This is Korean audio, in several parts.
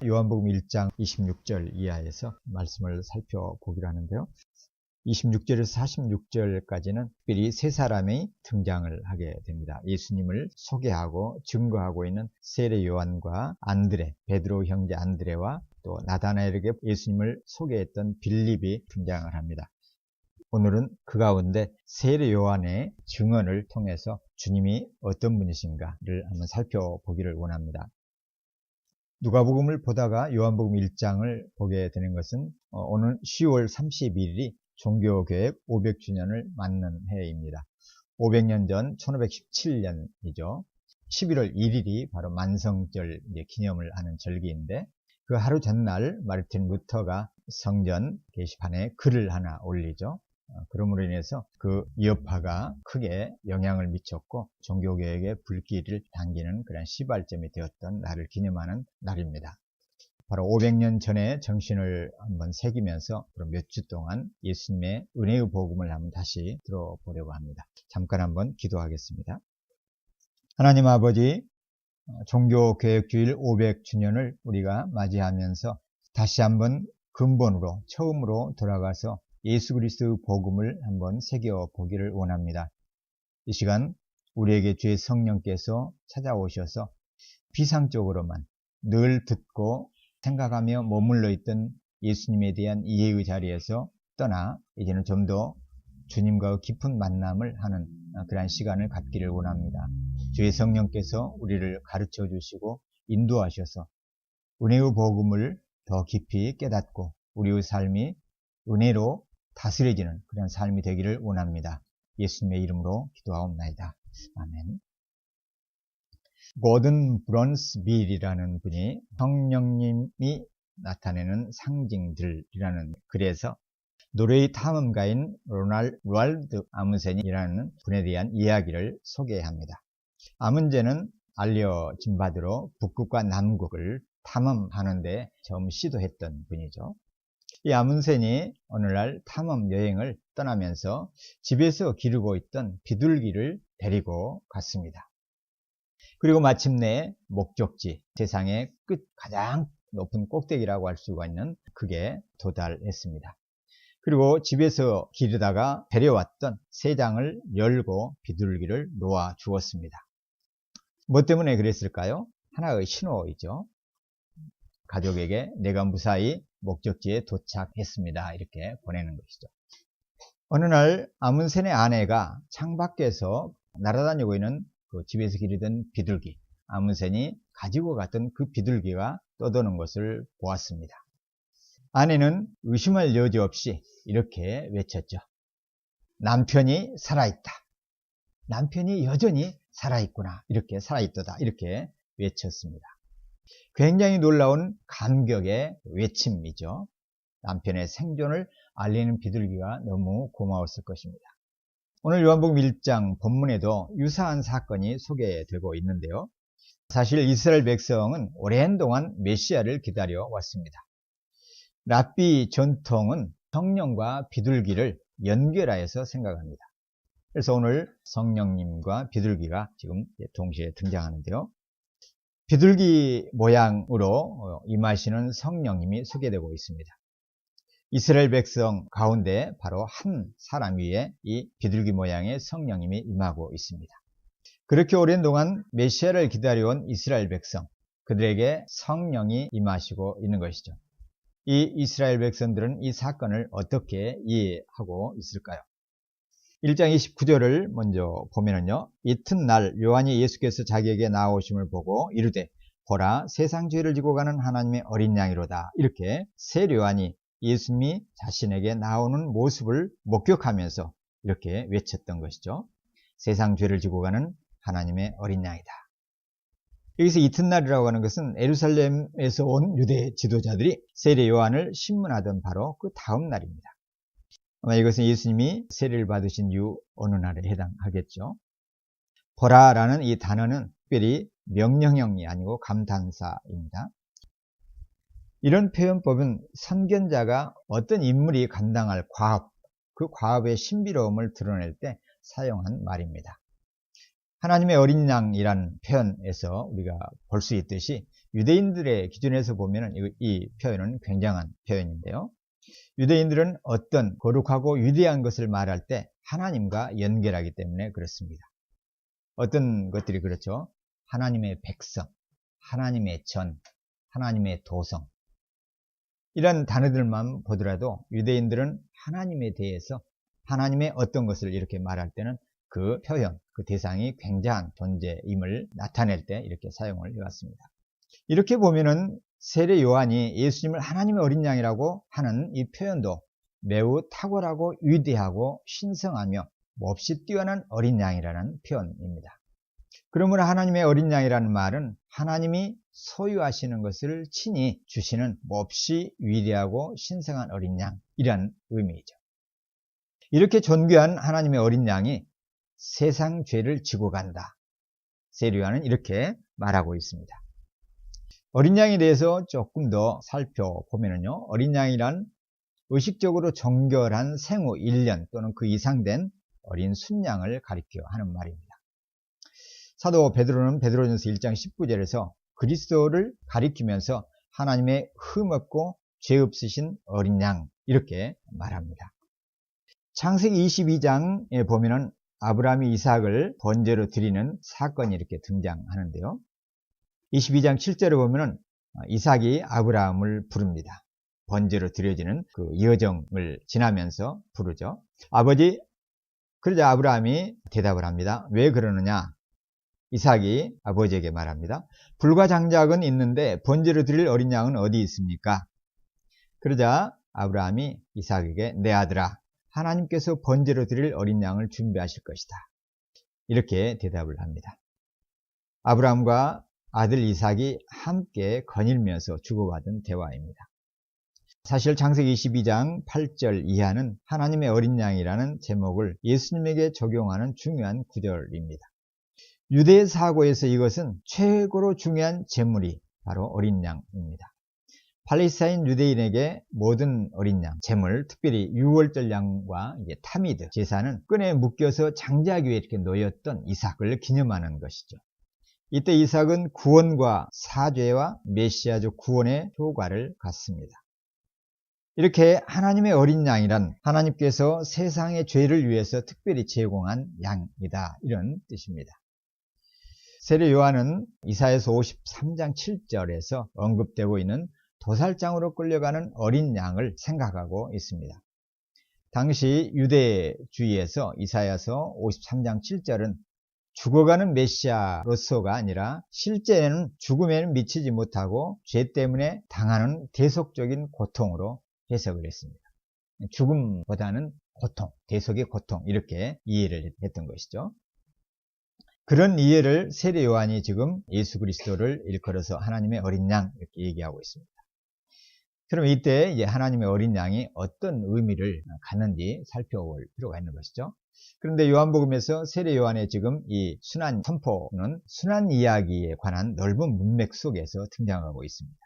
요한복음 1장 26절 이하에서 말씀을 살펴보기로 하는데요. 26절에서 46절까지는 특별히 세 사람이 등장을 하게 됩니다. 예수님을 소개하고 증거하고 있는 세례 요한과 안드레, 베드로 형제 안드레와 또 나다나엘에게 예수님을 소개했던 빌립이 등장을 합니다. 오늘은 그 가운데 세례 요한의 증언을 통해서 주님이 어떤 분이신가를 한번 살펴보기를 원합니다. 누가복음을 보다가 요한복음 1장을 보게 되는 것은 오늘 10월 31일이 종교개혁 500주년을 맞는 해입니다. 500년 전 1517년이죠. 11월 1일이 바로 만성절 기념을 하는 절기인데 그 하루 전날 마르틴 루터가 성전 게시판에 글을 하나 올리죠. 그러므로 인해서 그 여파가 크게 영향을 미쳤고 종교개혁의 불길을 당기는 그런 시발점이 되었던 날을 기념하는 날입니다. 바로 500년 전에 정신을 한번 새기면서 몇 주 동안 예수님의 은혜의 복음을 한번 다시 들어보려고 합니다. 잠깐 한번 기도하겠습니다. 하나님 아버지, 종교개혁주일 500주년을 우리가 맞이하면서 다시 한번 근본으로 처음으로 돌아가서 예수 그리스도의 복음을 한번 새겨보기를 원합니다. 이 시간 우리에게 주의 성령께서 찾아오셔서 비상적으로만 늘 듣고 생각하며 머물러 있던 예수님에 대한 이해의 자리에서 떠나 이제는 좀 더 주님과 깊은 만남을 하는 그러한 시간을 갖기를 원합니다. 주의 성령께서 우리를 가르쳐 주시고 인도하셔서 은혜의 복음을 더 깊이 깨닫고 우리의 삶이 은혜로 다스려지는 그런 삶이 되기를 원합니다. 예수님의 이름으로 기도하옵나이다. 아멘. 고든 브런스빌이라는 분이 성령님이 나타내는 상징들이라는 글에서 노르웨이 탐험가인 루알드 아문센이라는 분에 대한 이야기를 소개합니다. 아문센은 알려진 바대로 북극과 남극을 탐험하는데 처음 시도했던 분이죠. 이 아문센이 오늘날 탐험 여행을 떠나면서 집에서 기르고 있던 비둘기를 데리고 갔습니다. 그리고 마침내 목적지, 세상의 끝 가장 높은 꼭대기라고 할 수가 있는 그게 도달했습니다. 그리고 집에서 기르다가 데려왔던 새장을 열고 비둘기를 놓아 주었습니다. 뭐 때문에 그랬을까요? 하나의 신호이죠. 가족에게 내가 무사히 목적지에 도착했습니다. 이렇게 보내는 것이죠. 어느 날 아문센의 아내가 창밖에서 날아다니고 있는 그 집에서 기르던 비둘기, 아문센이 가지고 갔던 그 비둘기가 떠도는 것을 보았습니다. 아내는 의심할 여지 없이 이렇게 외쳤죠. 남편이 살아있다. 남편이 여전히 살아있구나. 이렇게 살아있도다. 이렇게 외쳤습니다. 굉장히 놀라운 감격의 외침이죠. 남편의 생존을 알리는 비둘기가 너무 고마웠을 것입니다. 오늘 요한복음 1장 본문에도 유사한 사건이 소개되고 있는데요. 사실 이스라엘 백성은 오랜 동안 메시아를 기다려 왔습니다. 랍비 전통은 성령과 비둘기를 연결하여서 생각합니다. 그래서 오늘 성령님과 비둘기가 지금 동시에 등장하는데요. 비둘기 모양으로 임하시는 성령님이 소개되고 있습니다. 이스라엘 백성 가운데 바로 한 사람 위에 이 비둘기 모양의 성령님이 임하고 있습니다. 그렇게 오랜 동안 메시아를 기다려온 이스라엘 백성, 그들에게 성령이 임하시고 있는 것이죠. 이 이스라엘 백성들은 이 사건을 어떻게 이해하고 있을까요? 1장 29절을 먼저 보면은요. 이튿날 요한이 예수께서 자기에게 나오심을 보고 이르되 보라 세상 죄를 지고 가는 하나님의 어린 양이로다. 이렇게 세례 요한이 예수님이 자신에게 나오는 모습을 목격하면서 이렇게 외쳤던 것이죠. 세상 죄를 지고 가는 하나님의 어린 양이다. 여기서 이튿날이라고 하는 것은 예루살렘에서 온 유대 지도자들이 세례 요한을 신문하던 바로 그 다음 날입니다. 아마 이것은 예수님이 세례를 받으신 이후 어느 날에 해당하겠죠. 보라라는 이 단어는 특별히 명령형이 아니고 감탄사입니다. 이런 표현법은 선견자가 어떤 인물이 감당할 과업, 그 과업의 신비로움을 드러낼 때 사용한 말입니다. 하나님의 어린 양이라는 표현에서 우리가 볼 수 있듯이 유대인들의 기준에서 보면 이 표현은 굉장한 표현인데요. 유대인들은 어떤 거룩하고 위대한 것을 말할 때 하나님과 연결하기 때문에 그렇습니다. 어떤 것들이 그렇죠. 하나님의 백성, 하나님의 전, 하나님의 도성, 이런 단어들만 보더라도 유대인들은 하나님에 대해서 하나님의 어떤 것을 이렇게 말할 때는 그 표현, 그 대상이 굉장한 존재임을 나타낼 때 이렇게 사용을 해왔습니다. 이렇게 보면은 세례 요한이 예수님을 하나님의 어린 양이라고 하는 이 표현도 매우 탁월하고 위대하고 신성하며 몹시 뛰어난 어린 양이라는 표현입니다. 그러므로 하나님의 어린 양이라는 말은 하나님이 소유하시는 것을 친히 주시는 몹시 위대하고 신성한 어린 양이라는 의미이죠. 이렇게 존귀한 하나님의 어린 양이 세상 죄를 지고 간다. 세례 요한은 이렇게 말하고 있습니다. 어린 양에 대해서 조금 더 살펴보면요. 어린 양이란 의식적으로 정결한 생후 1년 또는 그 이상 된 어린 순양을 가리켜 하는 말입니다. 사도 베드로는 베드로전서 1장 19절에서 그리스도를 가리키면서 하나님의 흠없고 죄 없으신 어린 양 이렇게 말합니다. 창세기 22장에 보면은 아브라함이 이삭을 번제로 드리는 사건이 이렇게 등장하는데요. 22장 7절에 보면은 이삭이 아브라함을 부릅니다. 번제로 드려지는 그 여정을 지나면서 부르죠. 아버지, 그러자 아브라함이 대답을 합니다. 왜 그러느냐? 이삭이 아버지에게 말합니다. 불과 장작은 있는데 번제로 드릴 어린 양은 어디 있습니까? 그러자 아브라함이 이삭에게 내 아들아, 하나님께서 번제로 드릴 어린 양을 준비하실 것이다. 이렇게 대답을 합니다. 아브라함과 아들 이삭이 함께 거닐면서 주고받은 대화입니다. 사실 창세기 22장 8절 이하는 하나님의 어린 양이라는 제목을 예수님에게 적용하는 중요한 구절입니다. 유대 사고에서 이것은 최고로 중요한 제물이 바로 어린 양입니다. 팔레스타인 유대인에게 모든 어린 양, 제물, 특별히 유월절 양과 타미드 제사는 끈에 묶여서 장작 위에 이렇게 놓였던 이삭을 기념하는 것이죠. 이때 이삭은 구원과 사죄와 메시아적 구원의 효과를 갖습니다. 이렇게 하나님의 어린 양이란 하나님께서 세상의 죄를 위해서 특별히 제공한 양이다, 이런 뜻입니다. 세례 요한은 이사야서 53장 7절에서 언급되고 있는 도살장으로 끌려가는 어린 양을 생각하고 있습니다. 당시 유대주의에서 이사야서 53장 7절은 죽어가는 메시아로서가 아니라 실제는 죽음에는 미치지 못하고 죄 때문에 당하는 대속적인 고통으로 해석을 했습니다. 죽음보다는 고통, 대속의 고통, 이렇게 이해를 했던 것이죠. 그런 이해를 세례 요한이 지금 예수 그리스도를 일컬어서 하나님의 어린 양 이렇게 얘기하고 있습니다. 그럼 이때 이제 하나님의 어린 양이 어떤 의미를 갖는지 살펴볼 필요가 있는 것이죠. 그런데 요한복음에서 세례 요한의 지금 이 순환 선포는 순환 이야기에 관한 넓은 문맥 속에서 등장하고 있습니다.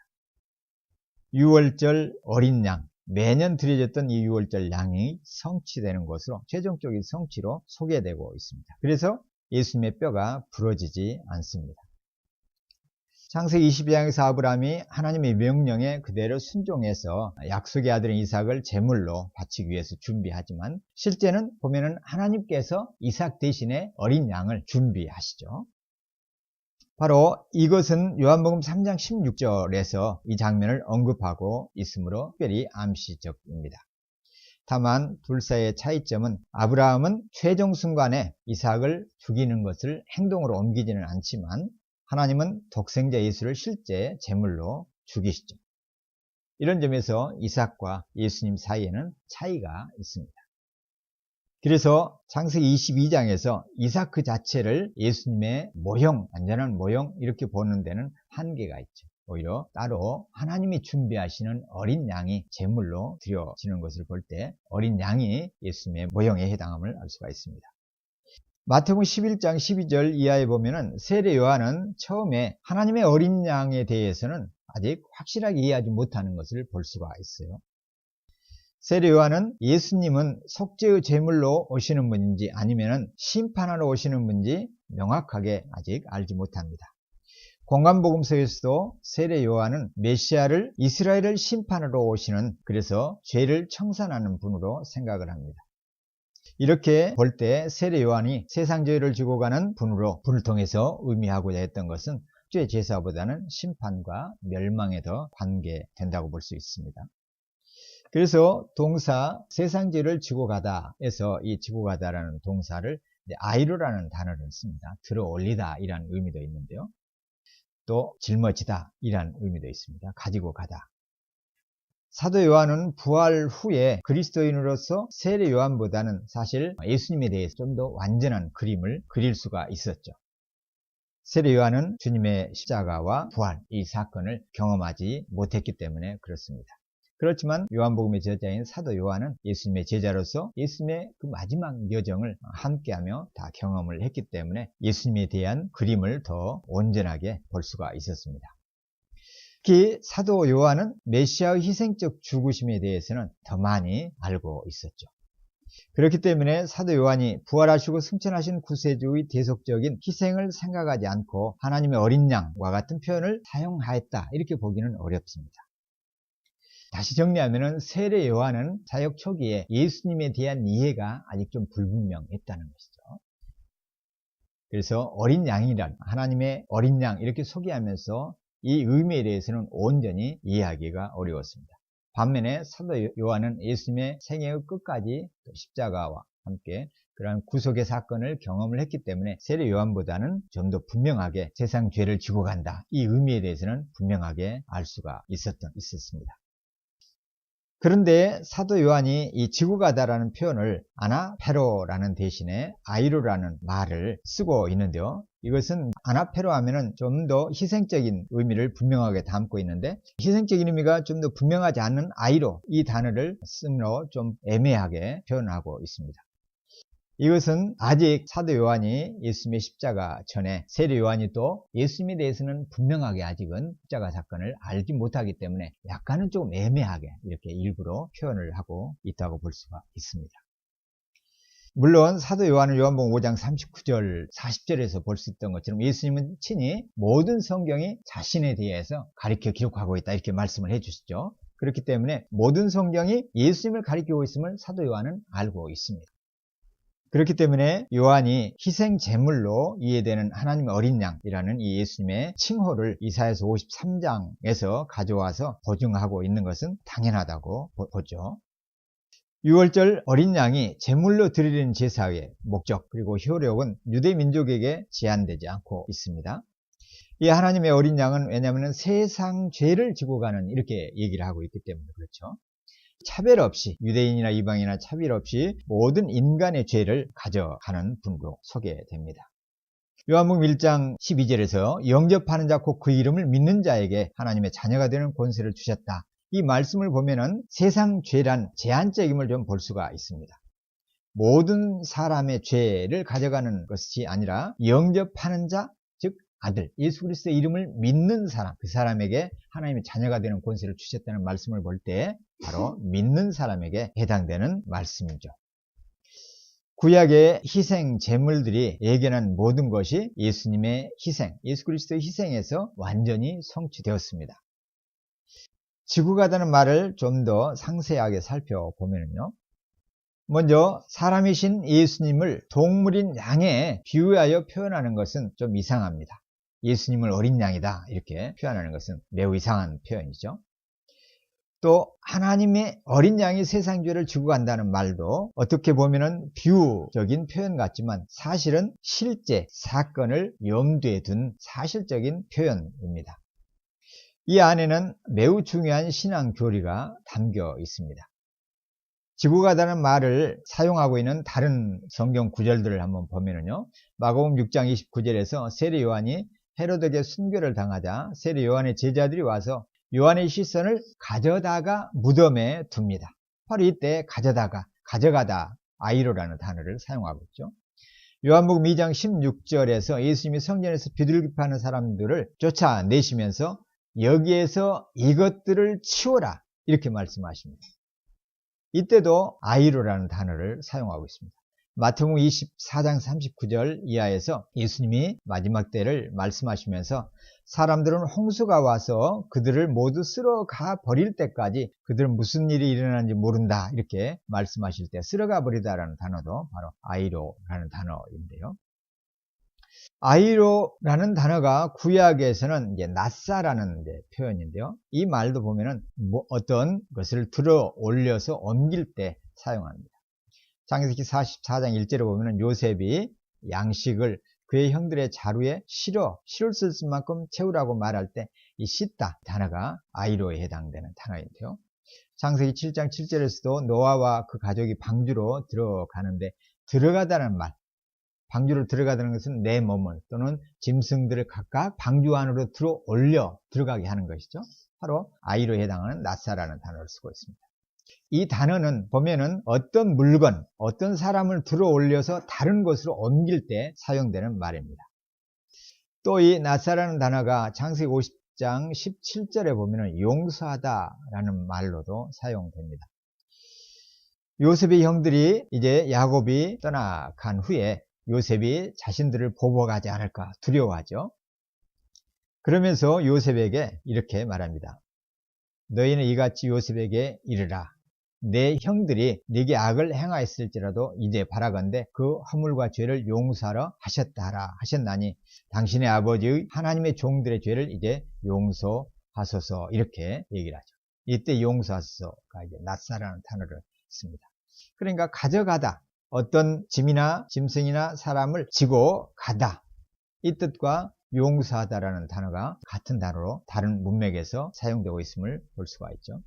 유월절 어린 양, 매년 드려졌던 이 유월절 양이 성취되는 것으로 최종적인 성취로 소개되고 있습니다. 그래서 예수님의 뼈가 부러지지 않습니다. 창세기 22장에서 아브라함이 하나님의 명령에 그대로 순종해서 약속의 아들인 이삭을 제물로 바치기 위해서 준비하지만 실제는 보면은 하나님께서 이삭 대신에 어린 양을 준비하시죠. 바로 이것은 요한복음 3장 16절에서 이 장면을 언급하고 있으므로 특별히 암시적입니다. 다만 둘 사이의 차이점은 아브라함은 최종 순간에 이삭을 죽이는 것을 행동으로 옮기지는 않지만 하나님은 독생자 예수를 실제 제물로 죽이시죠. 이런 점에서 이삭과 예수님 사이에는 차이가 있습니다. 그래서 창세기 22장에서 이삭 그 자체를 예수님의 모형, 완전한 모형 이렇게 보는 데는 한계가 있죠. 오히려 따로 하나님이 준비하시는 어린 양이 제물로 드려지는 것을 볼 때 어린 양이 예수님의 모형에 해당함을 알 수가 있습니다. 마태복음 11장 12절 이하에 보면은 세례 요한은 처음에 하나님의 어린 양에 대해서는 아직 확실하게 이해하지 못하는 것을 볼 수가 있어요. 세례 요한은 예수님은 속죄의 제물로 오시는 분인지 아니면은 심판하러 오시는 분인지 명확하게 아직 알지 못합니다. 공관복음서에서도 세례 요한은 메시아를 이스라엘을 심판하러 오시는, 그래서 죄를 청산하는 분으로 생각을 합니다. 이렇게 볼 때 세례 요한이 세상 죄를 지고 가는 분으로 분을 통해서 의미하고자 했던 것은 죄 제사보다는 심판과 멸망에 더 관계된다고 볼 수 있습니다. 그래서 동사 세상 죄를 지고 가다에서 이 지고 가다라는 동사를 아이로라는 단어를 씁니다. 들어 올리다 이란 의미도 있는데요. 또 짊어지다 이란 의미도 있습니다. 가지고 가다. 사도 요한은 부활 후에 그리스도인으로서 세례 요한보다는 사실 예수님에 대해서 좀 더 완전한 그림을 그릴 수가 있었죠. 세례 요한은 주님의 십자가와 부활 이 사건을 경험하지 못했기 때문에 그렇습니다. 그렇지만 요한복음의 저자인 사도 요한은 예수님의 제자로서 예수님의 그 마지막 여정을 함께하며 다 경험을 했기 때문에 예수님에 대한 그림을 더 온전하게 볼 수가 있었습니다. 특히 사도 요한은 메시아의 희생적 죽으심에 대해서는 더 많이 알고 있었죠. 그렇기 때문에 사도 요한이 부활하시고 승천하신 구세주의 대속적인 희생을 생각하지 않고 하나님의 어린 양과 같은 표현을 사용하였다 이렇게 보기는 어렵습니다. 다시 정리하면 세례 요한은 사역 초기에 예수님에 대한 이해가 아직 좀 불분명했다는 것이죠. 그래서 어린 양이란 하나님의 어린 양 이렇게 소개하면서 이 의미에 대해서는 온전히 이해하기가 어려웠습니다. 반면에 사도 요한은 예수님의 생애의 끝까지 십자가와 함께 그러한 구속의 사건을 경험을 했기 때문에 세례 요한보다는 좀 더 분명하게 세상 죄를 지고 간다 이 의미에 대해서는 분명하게 알 수가 있었습니다. 그런데 사도 요한이 이 지고 가다라는 표현을 아나페로라는 대신에 아이로라는 말을 쓰고 있는데요. 이것은 아나페로 하면은 좀 더 희생적인 의미를 분명하게 담고 있는데 희생적인 의미가 좀 더 분명하지 않은 아이로 이 단어를 쓰므로 좀 애매하게 표현하고 있습니다. 이것은 아직 사도 요한이 예수님의 십자가 전에 세례 요한이 또 예수님에 대해서는 분명하게 아직은 십자가 사건을 알지 못하기 때문에 약간은 조금 애매하게 이렇게 일부러 표현을 하고 있다고 볼 수가 있습니다. 물론 사도 요한은 요한복음 5장 39절 40절에서 볼 수 있던 것처럼 예수님은 친히 모든 성경이 자신에 대해서 가리켜 기록하고 있다 이렇게 말씀을 해주시죠. 그렇기 때문에 모든 성경이 예수님을 가리키고 있음을 사도 요한은 알고 있습니다. 그렇기 때문에 요한이 희생 제물로 이해되는 하나님의 어린 양이라는 이 예수님의 칭호를 이사야서 53장에서 가져와서 보증하고 있는 것은 당연하다고 보죠. 6월절 어린 양이 제물로 드리는 제사의 목적 그리고 효력은 유대 민족에게 제한되지 않고 있습니다. 이 하나님의 어린 양은 왜냐하면 세상 죄를 지고 가는 이렇게 얘기를 하고 있기 때문에 그렇죠. 차별 없이 유대인이나 이방인이나 차별 없이 모든 인간의 죄를 가져가는 분으로 소개됩니다. 요한복음 1장 12절에서 영접하는 자 곧 그 이름을 믿는 자에게 하나님의 자녀가 되는 권세를 주셨다. 이 말씀을 보면은 세상 죄란 제한적임을 좀 볼 수가 있습니다. 모든 사람의 죄를 가져가는 것이 아니라 영접하는 자, 즉 아들, 예수 그리스도의 이름을 믿는 사람, 그 사람에게 하나님의 자녀가 되는 권세를 주셨다는 말씀을 볼 때 바로 믿는 사람에게 해당되는 말씀이죠. 구약의 희생 제물들이 예견한 모든 것이 예수님의 희생, 예수 그리스도의 희생에서 완전히 성취되었습니다. 지고 가다는 말을 좀 더 상세하게 살펴보면요. 먼저 사람이신 예수님을 동물인 양에 비유하여 표현하는 것은 좀 이상합니다. 예수님을 어린 양이다 이렇게 표현하는 것은 매우 이상한 표현이죠. 또 하나님의 어린 양이 세상 죄를 지고 간다는 말도 어떻게 보면은 비유적인 표현 같지만 사실은 실제 사건을 염두에 둔 사실적인 표현입니다. 이 안에는 매우 중요한 신앙 교리가 담겨 있습니다. 지고 가다는 말을 사용하고 있는 다른 성경 구절들을 한번 보면은요. 마가복음 6장 29절에서 세례 요한이 헤로드에게 순교를 당하자 세례 요한의 제자들이 와서 요한의 시선을 가져다가 무덤에 둡니다. 바로 이때 가져가다 아이로라는 단어를 사용하고 있죠. 요한복음 2장 16절에서 예수님이 성전에서 비둘기파는 사람들을 쫓아내시면서 여기에서 이것들을 치워라 이렇게 말씀하십니다. 이때도 아이로라는 단어를 사용하고 있습니다. 마태복음 24장 39절 이하에서 예수님이 마지막 때를 말씀하시면서 사람들은 홍수가 와서 그들을 모두 쓸어가 버릴 때까지 그들은 무슨 일이 일어나는지 모른다, 이렇게 말씀하실 때 쓸어가 버리다라는 단어도 바로 아이로라는 단어인데요. 아이로라는 단어가 구약에서는 이제 낫사라는 표현인데요. 이 말도 보면은 어떤 것을 들어 올려서 옮길 때 사용합니다. 창세기 44장 1절에 보면은 요셉이 양식을 그의 형들의 자루에 실을 쓸 만큼 채우라고 말할 때 이 씻다 단어가 아이로에 해당되는 단어인데요. 창세기 7장 7절에서도 노아와 그 가족이 방주로 들어가는데 들어가다는 말, 방주로 들어가다는 것은 내 몸을 또는 짐승들을 각각 방주 안으로 들어 올려 들어가게 하는 것이죠. 바로 아이로에 해당하는 낫사라는 단어를 쓰고 있습니다. 이 단어는 보면은 어떤 물건, 어떤 사람을 들어 올려서 다른 곳으로 옮길 때 사용되는 말입니다. 또 이 낫사라는 단어가 창세기 50장 17절에 보면은 용서하다라는 말로도 사용됩니다. 요셉의 형들이 이제 야곱이 떠나간 후에 요셉이 자신들을 보복하지 않을까 두려워하죠. 그러면서 요셉에게 이렇게 말합니다. 너희는 이같이 요셉에게 이르라. 내 형들이 네게 악을 행하였을지라도 이제 바라건대 그 허물과 죄를 용서하러 하셨다라 하셨나니 당신의 아버지의 하나님의 종들의 죄를 이제 용서하소서, 이렇게 얘기를 하죠. 이때 용서하소서가 이제 낫사라는 단어를 씁니다. 그러니까 가져가다, 어떤 짐이나 짐승이나 사람을 지고 가다, 이 뜻과 용서하다라는 단어가 같은 단어로 다른 문맥에서 사용되고 있음을 볼 수가 있죠.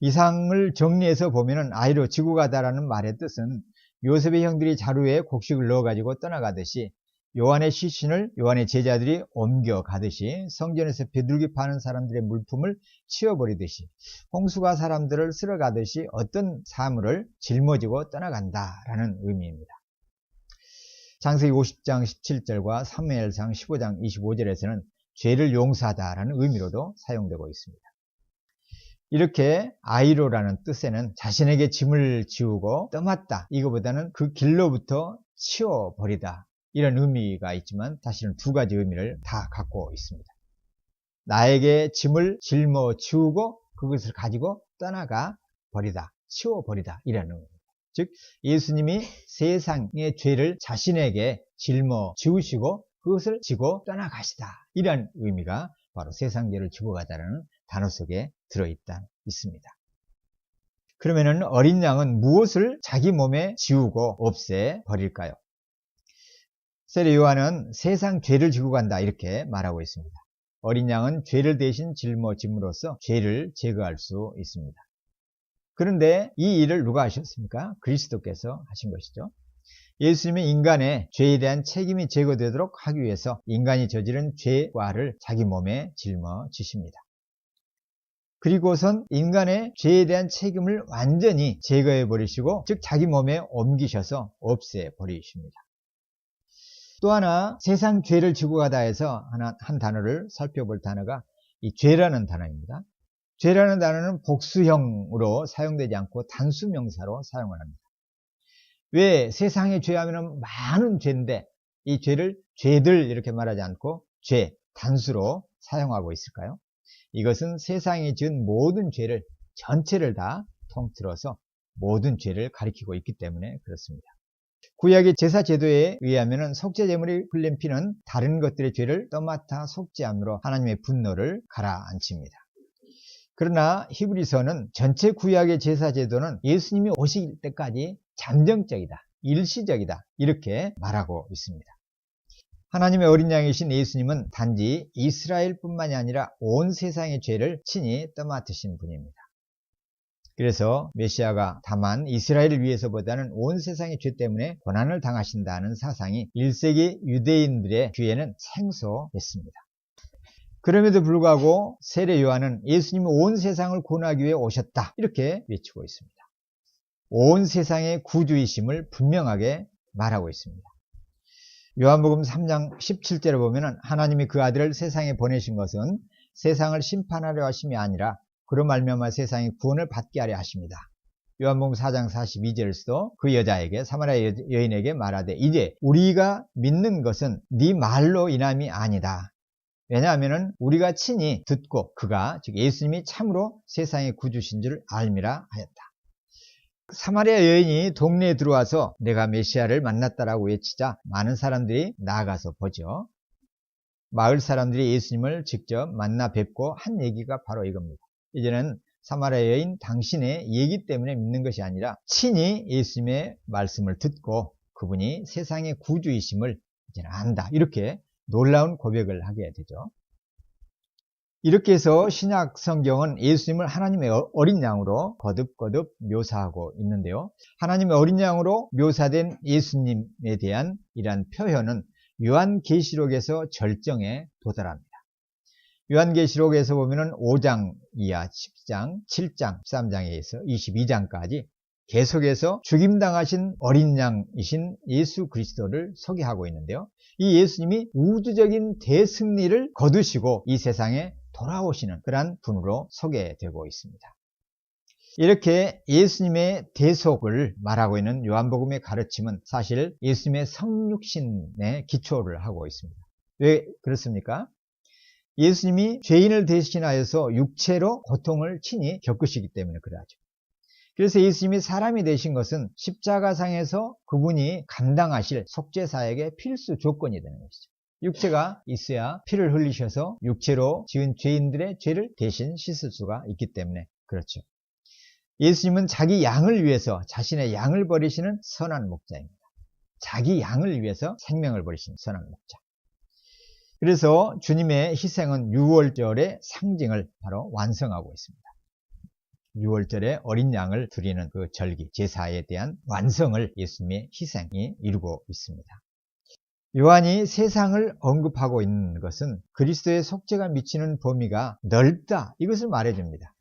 이상을 정리해서 보면은 아이로 지고 가다라는 말의 뜻은 요셉의 형들이 자루에 곡식을 넣어가지고 떠나가듯이 요한의 시신을 요한의 제자들이 옮겨가듯이 성전에서 비둘기 파는 사람들의 물품을 치워버리듯이 홍수가 사람들을 쓸어가듯이 어떤 사물을 짊어지고 떠나간다라는 의미입니다. 창세기 50장 17절과 사무엘상 15장 25절에서는 죄를 용서하다라는 의미로도 사용되고 있습니다. 이렇게 아이로라는 뜻에는 자신에게 짐을 지우고 떠맡다, 이거보다는 그 길로부터 치워버리다, 이런 의미가 있지만 사실은 두 가지 의미를 다 갖고 있습니다. 나에게 짐을 짊어지우고 그것을 가지고 떠나가 버리다, 치워버리다, 이런 의미입니다. 즉 예수님이 세상의 죄를 자신에게 짊어지우시고 그것을 지고 떠나가시다, 이런 의미가 바로 세상 죄를 지고 가다라는 단어 속에 있습니다. 그러면은 어린 양은 무엇을 자기 몸에 지우고 없애버릴까요? 세례 요한은 세상 죄를 지고 간다, 이렇게 말하고 있습니다. 어린 양은 죄를 대신 짊어짐으로써 죄를 제거할 수 있습니다. 그런데 이 일을 누가 하셨습니까? 그리스도께서 하신 것이죠. 예수님은 인간의 죄에 대한 책임이 제거되도록 하기 위해서 인간이 저지른 죄와를 자기 몸에 짊어지십니다. 그리고선 인간의 죄에 대한 책임을 완전히 제거해 버리시고, 즉 자기 몸에 옮기셔서 없애 버리십니다. 또 하나 세상 죄를 지고 가다 해서 한 단어를 살펴볼 단어가 이 죄라는 단어입니다. 죄라는 단어는 복수형으로 사용되지 않고 단수명사로 사용을 합니다. 왜 세상의 죄하면 많은 죄인데 이 죄를 죄들 이렇게 말하지 않고 죄, 단수로 사용하고 있을까요? 이것은 세상이 지은 모든 죄를 전체를 다 통틀어서 모든 죄를 가리키고 있기 때문에 그렇습니다. 구약의 제사 제도에 의하면 속죄 제물이 흘린 피는 다른 것들의 죄를 떠맡아 속죄함으로 하나님의 분노를 가라앉힙니다. 그러나 히브리서는 전체 구약의 제사 제도는 예수님이 오실 때까지 잠정적이다, 일시적이다, 이렇게 말하고 있습니다. 하나님의 어린 양이신 예수님은 단지 이스라엘뿐만이 아니라 온 세상의 죄를 친히 떠맡으신 분입니다. 그래서 메시아가 다만 이스라엘을 위해서보다는 온 세상의 죄 때문에 고난을 당하신다는 사상이 1세기 유대인들의 귀에는 생소했습니다. 그럼에도 불구하고 세례 요한은 예수님이 온 세상을 구원하기 위해 오셨다, 이렇게 외치고 있습니다. 온 세상의 구주이심을 분명하게 말하고 있습니다. 요한복음 3장 17절에 보면 하나님이 그 아들을 세상에 보내신 것은 세상을 심판하려 하심이 아니라 그로 말미암아 세상이 구원을 받게 하려 하십니다. 요한복음 4장 42절에서도 그 여자에게, 사마리아 여인에게 말하되 이제 우리가 믿는 것은 네 말로 인함이 아니다. 왜냐하면 우리가 친히 듣고 그가 즉 예수님이 참으로 세상의 구주신 줄 알미라 하였다. 사마리아 여인이 동네에 들어와서 내가 메시아를 만났다라고 외치자 많은 사람들이 나아가서 보죠. 마을 사람들이 예수님을 직접 만나 뵙고 한 얘기가 바로 이겁니다. 이제는 사마리아 여인 당신의 얘기 때문에 믿는 것이 아니라 친히 예수님의 말씀을 듣고 그분이 세상의 구주이심을 이제는 안다. 이렇게 놀라운 고백을 하게 되죠. 이렇게 해서 신약 성경은 예수님을 하나님의 어린 양으로 거듭거듭 묘사하고 있는데요. 하나님의 어린 양으로 묘사된 예수님에 대한 이러한 표현은 요한계시록에서 절정에 도달합니다. 요한계시록에서 보면은 5장 이하 10장, 7장, 13장에서 22장까지 계속해서 죽임당하신 어린 양이신 예수 그리스도를 소개하고 있는데요. 이 예수님이 우주적인 대승리를 거두시고 이 세상에 돌아오시는 그러한 분으로 소개되고 있습니다. 이렇게 예수님의 대속을 말하고 있는 요한복음의 가르침은 사실 예수님의 성육신에 기초를 하고 있습니다. 왜 그렇습니까? 예수님이 죄인을 대신하여서 육체로 고통을 친히 겪으시기 때문에 그러하죠. 그래서 예수님이 사람이 되신 것은 십자가상에서 그분이 감당하실 속죄사역의 필수 조건이 되는 것이죠. 육체가 있어야 피를 흘리셔서 육체로 지은 죄인들의 죄를 대신 씻을 수가 있기 때문에 그렇죠. 예수님은 자기 양을 위해서 자신의 양을 버리시는 선한 목자입니다. 자기 양을 위해서 생명을 버리시는 선한 목자. 그래서 주님의 희생은 유월절의 상징을 바로 완성하고 있습니다. 유월절에 어린 양을 드리는 그 절기, 제사에 대한 완성을 예수님의 희생이 이루고 있습니다. 요한이 세상을 언급하고 있는 것은 그리스도의 속죄가 미치는 범위가 넓다, 이것을 말해줍니다.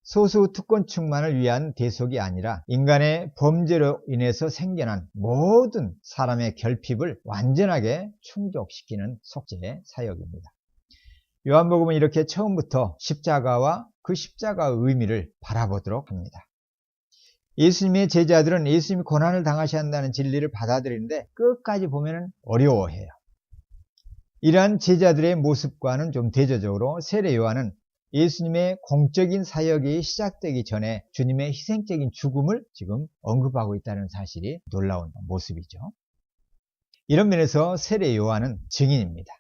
소수 특권층만을 위한 대속이 아니라 인간의 범죄로 인해서 생겨난 모든 사람의 결핍을 완전하게 충족시키는 속죄의 사역입니다. 요한복음은 이렇게 처음부터 십자가와 그 십자가의 의미를 바라보도록 합니다. 예수님의 제자들은 예수님이 고난을 당하셔야 한다는 진리를 받아들이는데 끝까지 보면 어려워해요. 이러한 제자들의 모습과는 좀 대조적으로 세례 요한은 예수님의 공적인 사역이 시작되기 전에 주님의 희생적인 죽음을 지금 언급하고 있다는 사실이 놀라운 모습이죠. 이런 면에서 세례 요한은 증인입니다.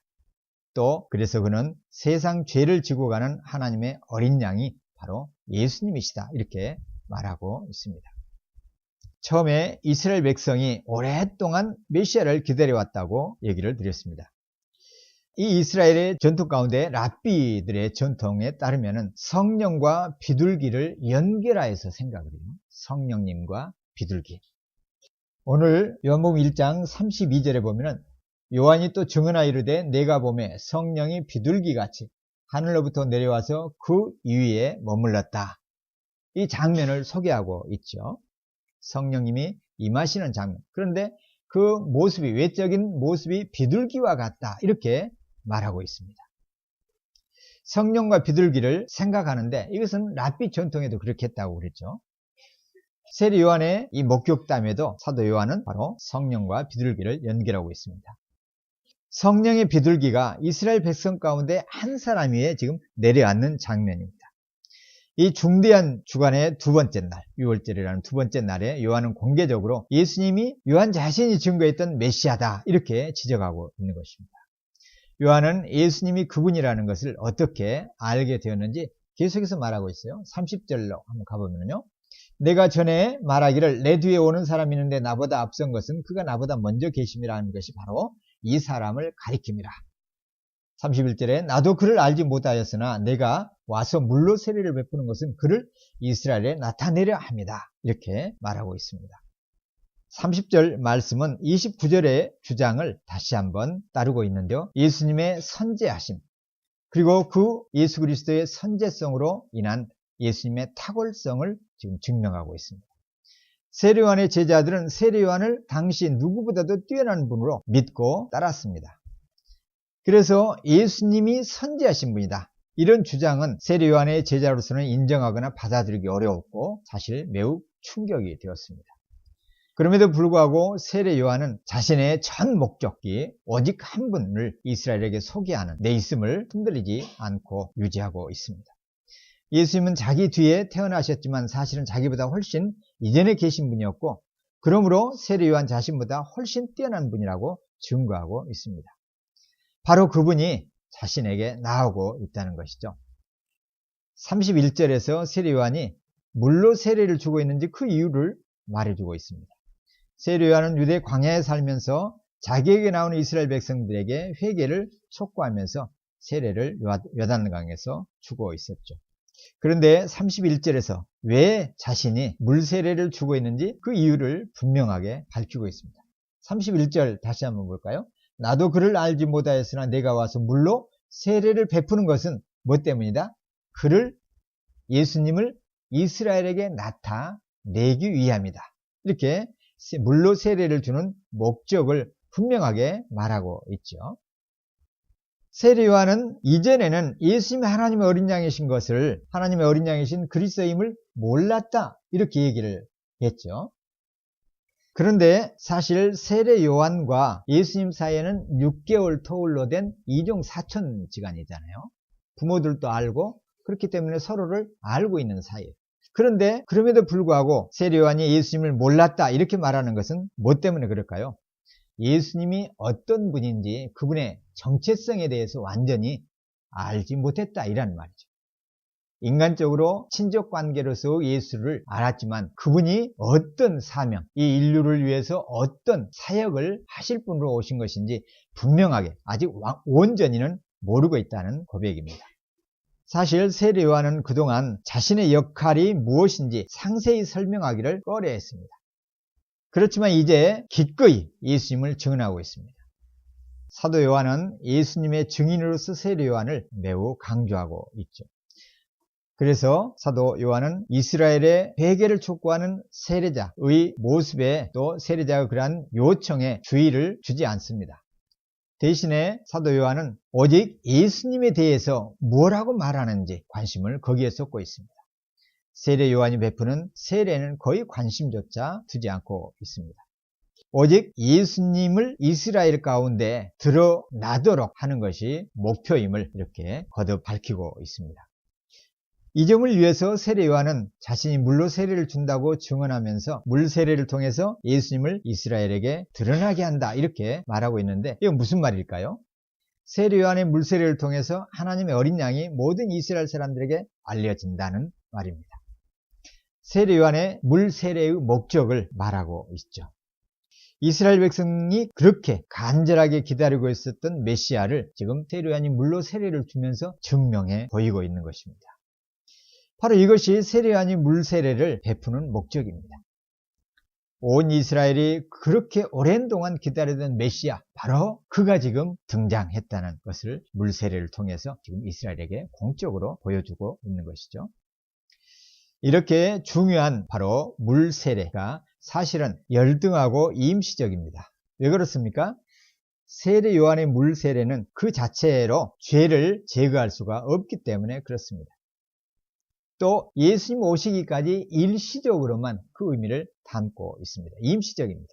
또 그래서 그는 세상 죄를 지고 가는 하나님의 어린 양이 바로 예수님이시다, 이렇게 말하고 있습니다. 처음에 이스라엘 백성이 오랫동안 메시아를 기다려왔다고 얘기를 드렸습니다. 이 이스라엘의 전통 가운데 랍비들의 전통에 따르면 성령과 비둘기를 연결하여서 생각을 해요. 성령님과 비둘기. 오늘 요한복음 1장 32절에 보면 요한이 또 증언하여 이르되 내가 보매 성령이 비둘기같이 하늘로부터 내려와서 그 위에 머물렀다. 이 장면을 소개하고 있죠. 성령님이 임하시는 장면. 그런데 그 모습이, 외적인 모습이 비둘기와 같다, 이렇게 말하고 있습니다. 성령과 비둘기를 생각하는데 이것은 랍비 전통에도 그렇게 했다고 그랬죠. 세례 요한의 이 목격담에도 사도 요한은 바로 성령과 비둘기를 연결하고 있습니다. 성령의 비둘기가 이스라엘 백성 가운데 한 사람 위에 지금 내려앉는 장면입니다. 이 중대한 주간의 두 번째 날, 유월절이라는 두 번째 날에 요한은 공개적으로 예수님이 요한 자신이 증거했던 메시아다, 이렇게 지적하고 있는 것입니다. 요한은 예수님이 그분이라는 것을 어떻게 알게 되었는지 계속해서 말하고 있어요. 30절로 한번 가보면요. 내가 전에 말하기를 내 뒤에 오는 사람이 있는데 나보다 앞선 것은 그가 나보다 먼저 계심이라는 것이 바로 이 사람을 가리킵니다. 31절에 나도 그를 알지 못하였으나 내가 와서 물로 세례를 베푸는 것은 그를 이스라엘에 나타내려 합니다. 이렇게 말하고 있습니다. 30절 말씀은 29절의 주장을 다시 한번 따르고 있는데요. 예수님의 선제하심, 그리고 그 예수 그리스도의 선제성으로 인한 예수님의 탁월성을 지금 증명하고 있습니다. 세례 요한의 제자들은 세례 요한을 당시 누구보다도 뛰어난 분으로 믿고 따랐습니다. 그래서 예수님이 선지하신 분이다, 이런 주장은 세례 요한의 제자로서는 인정하거나 받아들이기 어려웠고 사실 매우 충격이 되었습니다. 그럼에도 불구하고 세례 요한은 자신의 전 목적이 오직 한 분을 이스라엘에게 소개하는 데 있음을 흔들리지 않고 유지하고 있습니다. 예수님은 자기 뒤에 태어나셨지만 사실은 자기보다 훨씬 이전에 계신 분이었고, 그러므로 세례 요한 자신보다 훨씬 뛰어난 분이라고 증거하고 있습니다. 바로 그분이 자신에게 나오고 있다는 것이죠. 31절에서 세례 요한이 물로 세례를 주고 있는지 그 이유를 말해주고 있습니다. 세례 요한은 유대 광야에 살면서 자기에게 나오는 이스라엘 백성들에게 회개를 촉구하면서 세례를 요단강에서 주고 있었죠. 그런데 31절에서 왜 자신이 물 세례를 주고 있는지 그 이유를 분명하게 밝히고 있습니다. 31절 다시 한번 볼까요? 나도 그를 알지 못하였으나 내가 와서 물로 세례를 베푸는 것은 뭐 때문이다? 그를, 예수님을 이스라엘에게 나타내기 위함이다. 이렇게 물로 세례를 주는 목적을 분명하게 말하고 있죠. 세례 요한은 이전에는 예수님이 하나님의 어린 양이신 것을, 하나님의 어린 양이신 그리스도임을 몰랐다, 이렇게 얘기를 했죠. 그런데 사실 세례 요한과 예수님 사이에는 6개월 터울로 된 이종 사촌지간이잖아요. 부모들도 알고 그렇기 때문에 서로를 알고 있는 사이예요. 그런데 그럼에도 불구하고 세례 요한이 예수님을 몰랐다 이렇게 말하는 것은 뭐 때문에 그럴까요? 예수님이 어떤 분인지 그분의 정체성에 대해서 완전히 알지 못했다 이란 말이죠. 인간적으로 친족관계로서 예수를 알았지만 그분이 어떤 사명, 이 인류를 위해서 어떤 사역을 하실 분으로 오신 것인지 분명하게 아직 온전히는 모르고 있다는 고백입니다. 사실 세례 요한은 그동안 자신의 역할이 무엇인지 상세히 설명하기를 꺼려했습니다. 그렇지만 이제 기꺼이 예수님을 증언하고 있습니다. 사도 요한은 예수님의 증인으로서 세례 요한을 매우 강조하고 있죠. 그래서 사도 요한은 이스라엘의 회개를 촉구하는 세례자의 모습에 또 세례자의 그러한 요청에 주의를 주지 않습니다. 대신에 사도 요한은 오직 예수님에 대해서 뭐라고 말하는지 관심을 거기에 쏟고 있습니다. 세례 요한이 베푸는 세례는 거의 관심조차 두지 않고 있습니다. 오직 예수님을 이스라엘 가운데 드러나도록 하는 것이 목표임을 이렇게 거듭 밝히고 있습니다. 이 점을 위해서 세례 요한은 자신이 물로 세례를 준다고 증언하면서 물 세례를 통해서 예수님을 이스라엘에게 드러나게 한다 이렇게 말하고 있는데, 이건 무슨 말일까요? 세례 요한의 물 세례를 통해서 하나님의 어린 양이 모든 이스라엘 사람들에게 알려진다는 말입니다. 세례 요한의 물 세례의 목적을 말하고 있죠. 이스라엘 백성이 그렇게 간절하게 기다리고 있었던 메시아를 지금 세례 요한이 물로 세례를 주면서 증명해 보이고 있는 것입니다. 바로 이것이 세례 요한이 물 세례를 베푸는 목적입니다. 온 이스라엘이 그렇게 오랜 동안 기다리던 메시아, 바로 그가 지금 등장했다는 것을 물 세례를 통해서 지금 이스라엘에게 공적으로 보여주고 있는 것이죠. 이렇게 중요한 바로 물 세례가 사실은 열등하고 임시적입니다. 왜 그렇습니까? 세례 요한의 물 세례는 그 자체로 죄를 제거할 수가 없기 때문에 그렇습니다. 또 예수님 오시기까지 일시적으로만 그 의미를 담고 있습니다. 임시적입니다.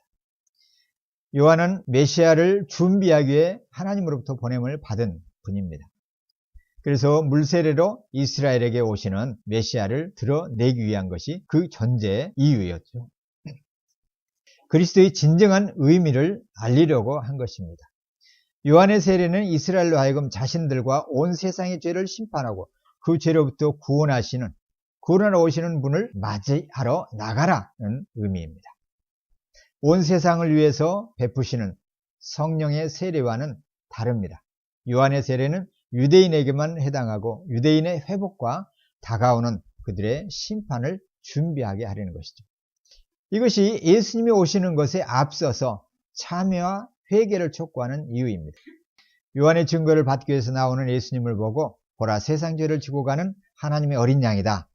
요한은 메시아를 준비하기 위해 하나님으로부터 보냄을 받은 분입니다. 그래서 물세례로 이스라엘에게 오시는 메시아를 드러내기 위한 것이 그 존재의 이유였죠. 그리스도의 진정한 의미를 알리려고 한 것입니다. 요한의 세례는 이스라엘로 하여금 자신들과 온 세상의 죄를 심판하고 그 죄로부터 구원하러 오시는 분을 맞이하러 나가라는 의미입니다. 온 세상을 위해서 베푸시는 성령의 세례와는 다릅니다. 요한의 세례는 유대인에게만 해당하고 유대인의 회복과 다가오는 그들의 심판을 준비하게 하려는 것이죠. 이것이 예수님이 오시는 것에 앞서서 참회와 회개를 촉구하는 이유입니다. 요한의 증거를 받기 위해서 나오는 예수님을 보고 보라 세상 죄를 지고 가는 하나님의 어린 양이다.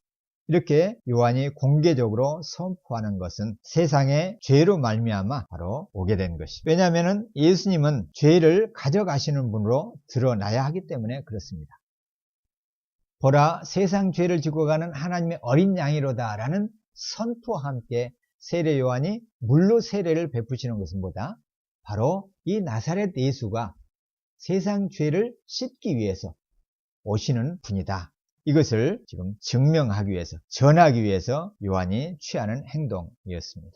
이렇게 요한이 공개적으로 선포하는 것은 세상의 죄로 말미암아 바로 오게 된 것입니다. 왜냐하면 예수님은 죄를 가져가시는 분으로 드러나야 하기 때문에 그렇습니다. 보라 세상 죄를 지고 가는 하나님의 어린 양이로다 라는 선포와 함께 세례 요한이 물로 세례를 베푸시는 것은 뭐다? 바로 이 나사렛 예수가 세상 죄를 씻기 위해서 오시는 분이다. 이것을 지금 증명하기 위해서, 전하기 위해서 요한이 취하는 행동이었습니다.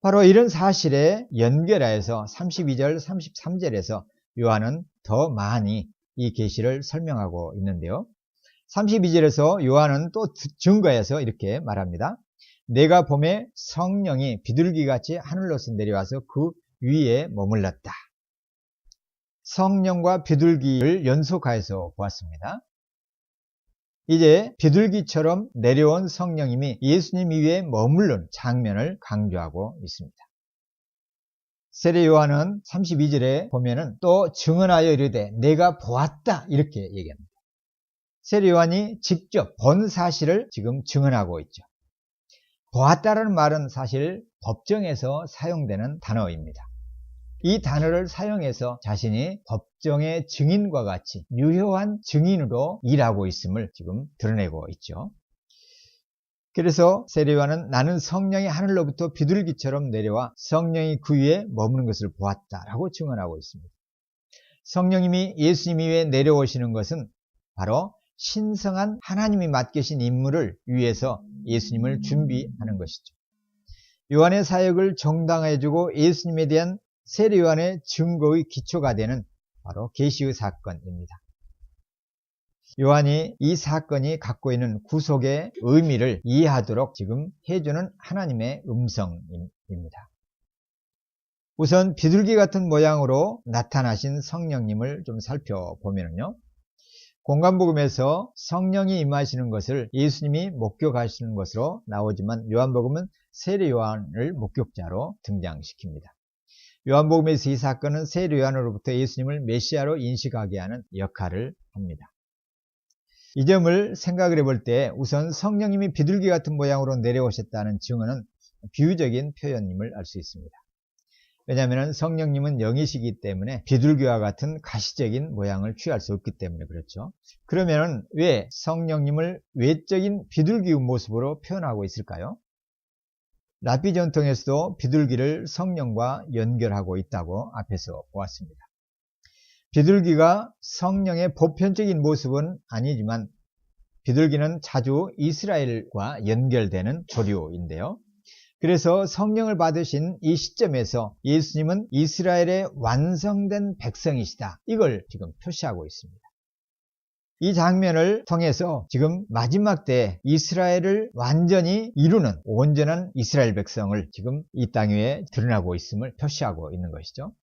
바로 이런 사실에 연결하여서 32절, 33절에서 요한은 더 많이 이 계시를 설명하고 있는데요. 32절에서 요한은 또 증거해서 이렇게 말합니다. 내가 봄에 성령이 비둘기같이 하늘로서 내려와서 그 위에 머물렀다. 성령과 비둘기를 연속하여서 보았습니다. 이제 비둘기처럼 내려온 성령님이 예수님 위에 머무른 장면을 강조하고 있습니다. 세례 요한은 32절에 보면은 또 증언하여 이르되 내가 보았다 이렇게 얘기합니다. 세례 요한이 직접 본 사실을 지금 증언하고 있죠. 보았다라는 말은 사실 법정에서 사용되는 단어입니다. 이 단어를 사용해서 자신이 법정의 증인과 같이 유효한 증인으로 일하고 있음을 지금 드러내고 있죠. 그래서 세례 요한은 나는 성령이 하늘로부터 비둘기처럼 내려와 성령이 그 위에 머무는 것을 보았다라고 증언하고 있습니다. 성령님이 예수님 위에 내려오시는 것은 바로 신성한 하나님이 맡기신 임무를 위해서 예수님을 준비하는 것이죠. 요한의 사역을 정당화해주고 예수님에 대한 세례 요한의 증거의 기초가 되는 바로 계시의 사건입니다. 요한이 이 사건이 갖고 있는 구속의 의미를 이해하도록 지금 해주는 하나님의 음성입니다. 우선 비둘기 같은 모양으로 나타나신 성령님을 좀 살펴보면요. 공관복음에서 성령이 임하시는 것을 예수님이 목격하시는 것으로 나오지만 요한복음은 세례 요한을 목격자로 등장시킵니다. 요한복음에서 이 사건은 세례 요한으로부터 예수님을 메시아로 인식하게 하는 역할을 합니다. 이 점을 생각을 해볼 때 우선 성령님이 비둘기 같은 모양으로 내려오셨다는 증언은 비유적인 표현임을 알 수 있습니다. 왜냐하면 성령님은 영이시기 때문에 비둘기와 같은 가시적인 모양을 취할 수 없기 때문에 그렇죠. 그러면 왜 성령님을 외적인 비둘기의 모습으로 표현하고 있을까요? 랍비 전통에서도 비둘기를 성령과 연결하고 있다고 앞에서 보았습니다. 비둘기가 성령의 보편적인 모습은 아니지만 비둘기는 자주 이스라엘과 연결되는 조류인데요. 그래서 성령을 받으신 이 시점에서 예수님은 이스라엘의 완성된 백성이시다. 이걸 지금 표시하고 있습니다. 이 장면을 통해서 지금 마지막 때 이스라엘을 완전히 이루는 온전한 이스라엘 백성을 지금 이 땅 위에 드러나고 있음을 표시하고 있는 것이죠.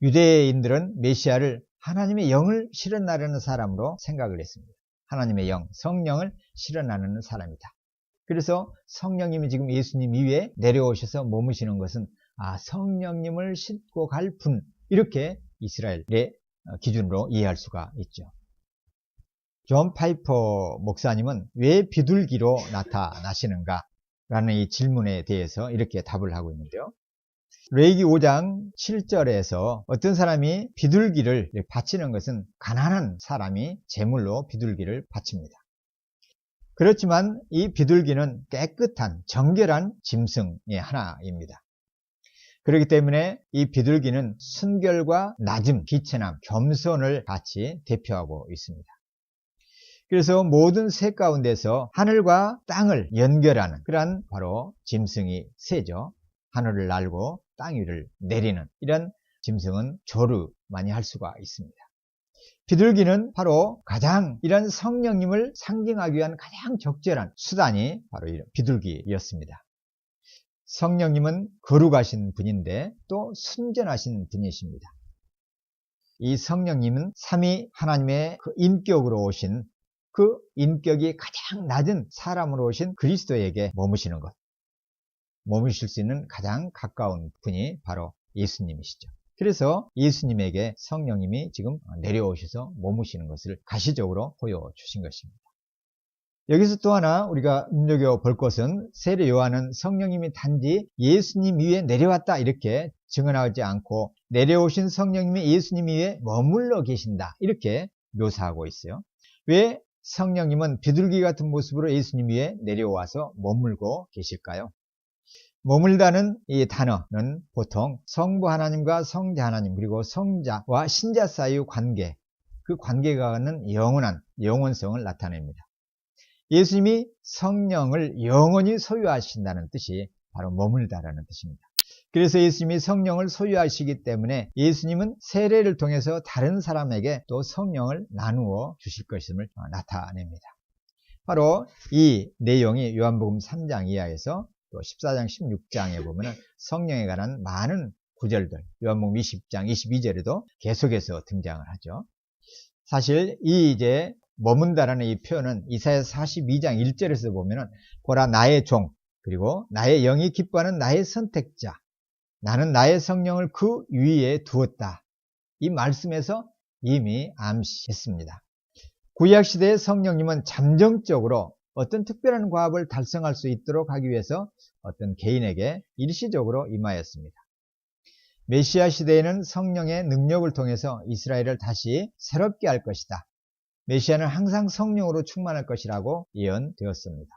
유대인들은 메시아를 하나님의 영을 실현하려는 사람으로 생각을 했습니다. 하나님의 영, 성령을 실현하는 사람이다. 그래서 성령님이 지금 예수님 위에 내려오셔서 머무시는 것은 성령님을 싣고 갈 분, 이렇게 이스라엘의 기준으로 이해할 수가 있죠. 존 파이퍼 목사님은 왜 비둘기로 나타나시는가 라는 이 질문에 대해서 이렇게 답을 하고 있는데요. 레위기 5장 7절에서 어떤 사람이 비둘기를 바치는 것은 가난한 사람이 제물로 비둘기를 바칩니다. 그렇지만 이 비둘기는 깨끗한 정결한 짐승의 하나입니다. 그렇기 때문에 이 비둘기는 순결과 낮음, 기천함, 겸손을 같이 대표하고 있습니다. 그래서 모든 새 가운데서 하늘과 땅을 연결하는 그러한 바로 짐승이 새죠. 하늘을 날고 땅 위를 내리는 이런 짐승은 조류 많이 할 수가 있습니다. 비둘기는 바로 가장 이런 성령님을 상징하기 위한 가장 적절한 수단이 바로 이런 비둘기였습니다. 성령님은 거룩하신 분인데 또 순전하신 분이십니다. 이 성령님은 삼위 하나님의 그 인격으로 오신 그 인격이 가장 낮은 사람으로 오신 그리스도에게 머무시는 것. 머무실 수 있는 가장 가까운 분이 바로 예수님이시죠. 그래서 예수님에게 성령님이 지금 내려오셔서 머무시는 것을 가시적으로 보여주신 것입니다. 여기서 또 하나 우리가 눈여겨볼 것은 세례 요한은 성령님이 단지 예수님 위에 내려왔다 이렇게 증언하지 않고 내려오신 성령님이 예수님 위에 머물러 계신다 이렇게 묘사하고 있어요. 왜 성령님은 비둘기 같은 모습으로 예수님 위에 내려와서 머물고 계실까요? 머물다는 이 단어는 보통 성부 하나님과 성자 하나님 그리고 성자와 신자 사이의 관계, 그 관계가 갖는 영원한 영원성을 나타냅니다. 예수님이 성령을 영원히 소유하신다는 뜻이 바로 머물다라는 뜻입니다. 그래서 예수님이 성령을 소유하시기 때문에 예수님은 세례를 통해서 다른 사람에게 또 성령을 나누어 주실 것임을 나타냅니다. 바로 이 내용이 요한복음 3장 이하에서 또 14장 16장에 보면 성령에 관한 많은 구절들, 요한복음 20장 22절에도 계속해서 등장을 하죠. 사실 이 이제 머문다라는 이 표현은 이사야 42장 1절에서 보면은 보라 나의 종 그리고 나의 영이 기뻐하는 나의 선택자, 나는 나의 성령을 그 위에 두었다. 이 말씀에서 이미 암시했습니다. 구약시대의 성령님은 잠정적으로 어떤 특별한 과업을 달성할 수 있도록 하기 위해서 어떤 개인에게 일시적으로 임하였습니다. 메시아 시대에는 성령의 능력을 통해서 이스라엘을 다시 새롭게 할 것이다. 메시아는 항상 성령으로 충만할 것이라고 예언되었습니다.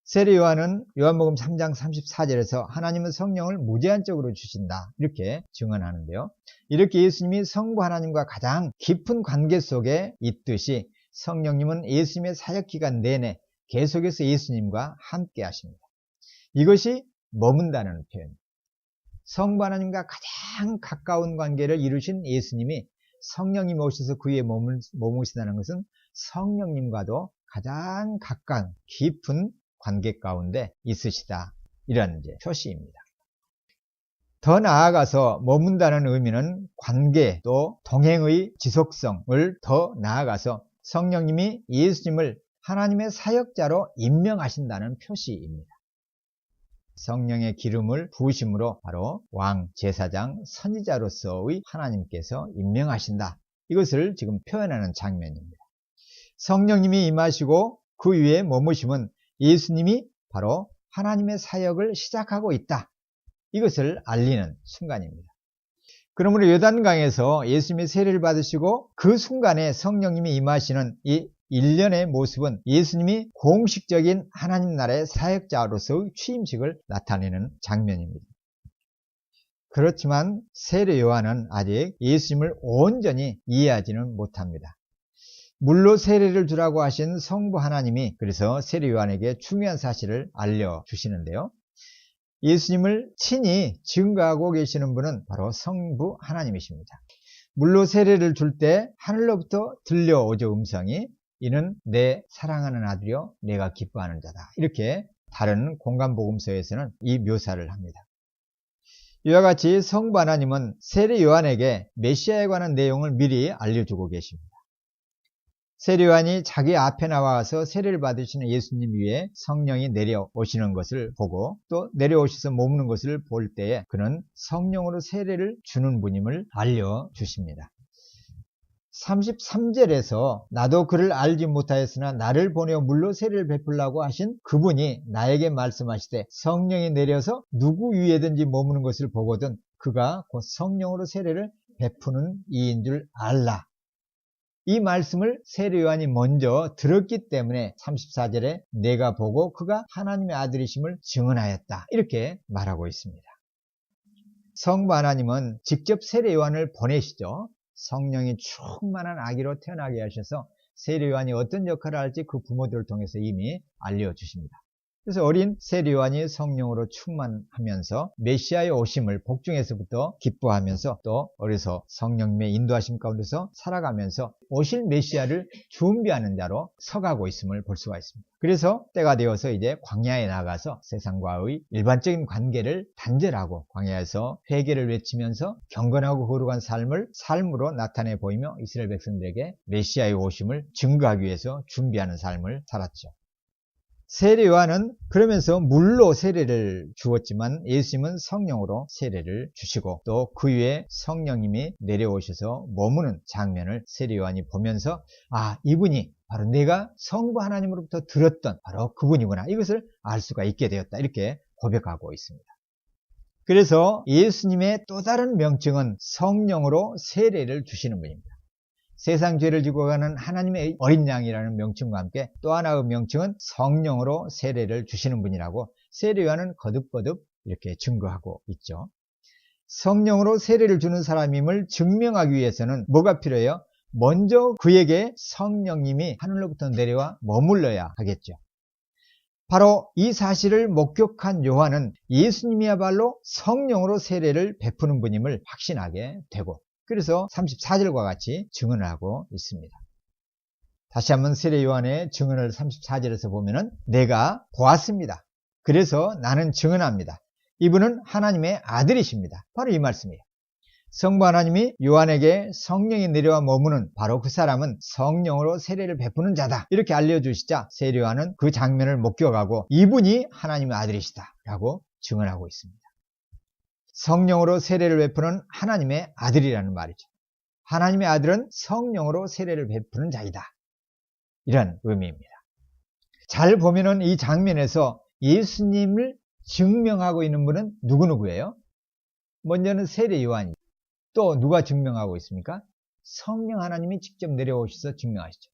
세례 요한은 요한복음 3장 34절에서 하나님은 성령을 무제한적으로 주신다 이렇게 증언하는데요. 이렇게 예수님이 성부 하나님과 가장 깊은 관계 속에 있듯이 성령님은 예수님의 사역기간 내내 계속해서 예수님과 함께 하십니다. 이것이 머문다는 표현입니다. 성부 하나님과 가장 가까운 관계를 이루신 예수님이 성령님 오셔서 그 위에 머무신다는 것은 성령님과도 가장 가까운 깊은 관계 가운데 있으시다. 이런 이제 표시입니다. 더 나아가서 머문다는 의미는 관계 또 동행의 지속성을 더 나아가서 성령님이 예수님을 하나님의 사역자로 임명하신다는 표시입니다. 성령의 기름을 부으심으로 바로 왕, 제사장, 선지자로서의 하나님께서 임명하신다. 이것을 지금 표현하는 장면입니다. 성령님이 임하시고 그 위에 머무심은 예수님이 바로 하나님의 사역을 시작하고 있다. 이것을 알리는 순간입니다. 그러므로 요단강에서 예수님이 세례를 받으시고 그 순간에 성령님이 임하시는 이 일련의 모습은 예수님이 공식적인 하나님 나라의 사역자로서의 취임식을 나타내는 장면입니다. 그렇지만 세례 요한은 아직 예수님을 온전히 이해하지는 못합니다. 물로 세례를 주라고 하신 성부 하나님이 그래서 세례 요한에게 중요한 사실을 알려주시는데요. 예수님을 친히 증거하고 계시는 분은 바로 성부 하나님이십니다. 물로 세례를 줄 때 하늘로부터 들려오죠. 음성이 이는 내 사랑하는 아들이요 내가 기뻐하는 자다. 이렇게 다른 공간복음서에서는 이 묘사를 합니다. 이와 같이 성부 하나님은 세례 요한에게 메시아에 관한 내용을 미리 알려주고 계십니다. 세례 요한이 자기 앞에 나와서 세례를 받으시는 예수님 위에 성령이 내려오시는 것을 보고 또 내려오셔서 머무는 것을 볼 때에 그는 성령으로 세례를 주는 분임을 알려주십니다. 33절에서 나도 그를 알지 못하였으나 나를 보내어 물로 세례를 베풀라고 하신 그분이 나에게 말씀하시되 성령이 내려서 누구 위에든지 머무는 것을 보거든 그가 곧 성령으로 세례를 베푸는 이인 줄 알라. 이 말씀을 세례 요한이 먼저 들었기 때문에 34절에 내가 보고 그가 하나님의 아들이심을 증언하였다. 이렇게 말하고 있습니다. 성부 하나님은 직접 세례 요한을 보내시죠. 성령이 충만한 아기로 태어나게 하셔서 세례 요한이 어떤 역할을 할지 그 부모들을 통해서 이미 알려주십니다. 그래서 어린 세례 요한이 성령으로 충만하면서 메시아의 오심을 복중에서부터 기뻐하면서 또 어려서 성령님의 인도하심 가운데서 살아가면서 오실 메시아를 준비하는 자로 서가고 있음을 볼 수가 있습니다. 그래서 때가 되어서 이제 광야에 나가서 세상과의 일반적인 관계를 단절하고 광야에서 회개를 외치면서 경건하고 거룩한 삶을 삶으로 나타내 보이며 이스라엘 백성들에게 메시아의 오심을 증거하기 위해서 준비하는 삶을 살았죠. 세례 요한은 그러면서 물로 세례를 주었지만 예수님은 성령으로 세례를 주시고 또 그 위에 성령님이 내려오셔서 머무는 장면을 세례 요한이 보면서 아, 이분이 바로 내가 성부 하나님으로부터 들었던 바로 그분이구나. 이것을 알 수가 있게 되었다. 이렇게 고백하고 있습니다. 그래서 예수님의 또 다른 명칭은 성령으로 세례를 주시는 분입니다. 세상 죄를 지고 가는 하나님의 어린 양이라는 명칭과 함께 또 하나의 명칭은 성령으로 세례를 주시는 분이라고 세례 요한은 거듭거듭 이렇게 증거하고 있죠. 성령으로 세례를 주는 사람임을 증명하기 위해서는 뭐가 필요해요? 먼저 그에게 성령님이 하늘로부터 내려와 머물러야 하겠죠. 바로 이 사실을 목격한 요한은 예수님이야말로 성령으로 세례를 베푸는 분임을 확신하게 되고, 그래서 34절과 같이 증언을 하고 있습니다. 다시 한번 세례 요한의 증언을 34절에서 보면은 내가 보았습니다. 그래서 나는 증언합니다. 이분은 하나님의 아들이십니다. 바로 이 말씀이에요. 성부 하나님이 요한에게 성령이 내려와 머무는 바로 그 사람은 성령으로 세례를 베푸는 자다, 이렇게 알려주시자 세례 요한은 그 장면을 목격하고 이분이 하나님의 아들이시다 라고 증언하고 있습니다. 성령으로 세례를 베푸는 하나님의 아들이라는 말이죠. 하나님의 아들은 성령으로 세례를 베푸는 자이다, 이런 의미입니다. 잘 보면은 이 장면에서 예수님을 증명하고 있는 분은 누구예요? 먼저는 세례 요한이죠. 또 누가 증명하고 있습니까? 성령 하나님이 직접 내려오셔서 증명하시죠.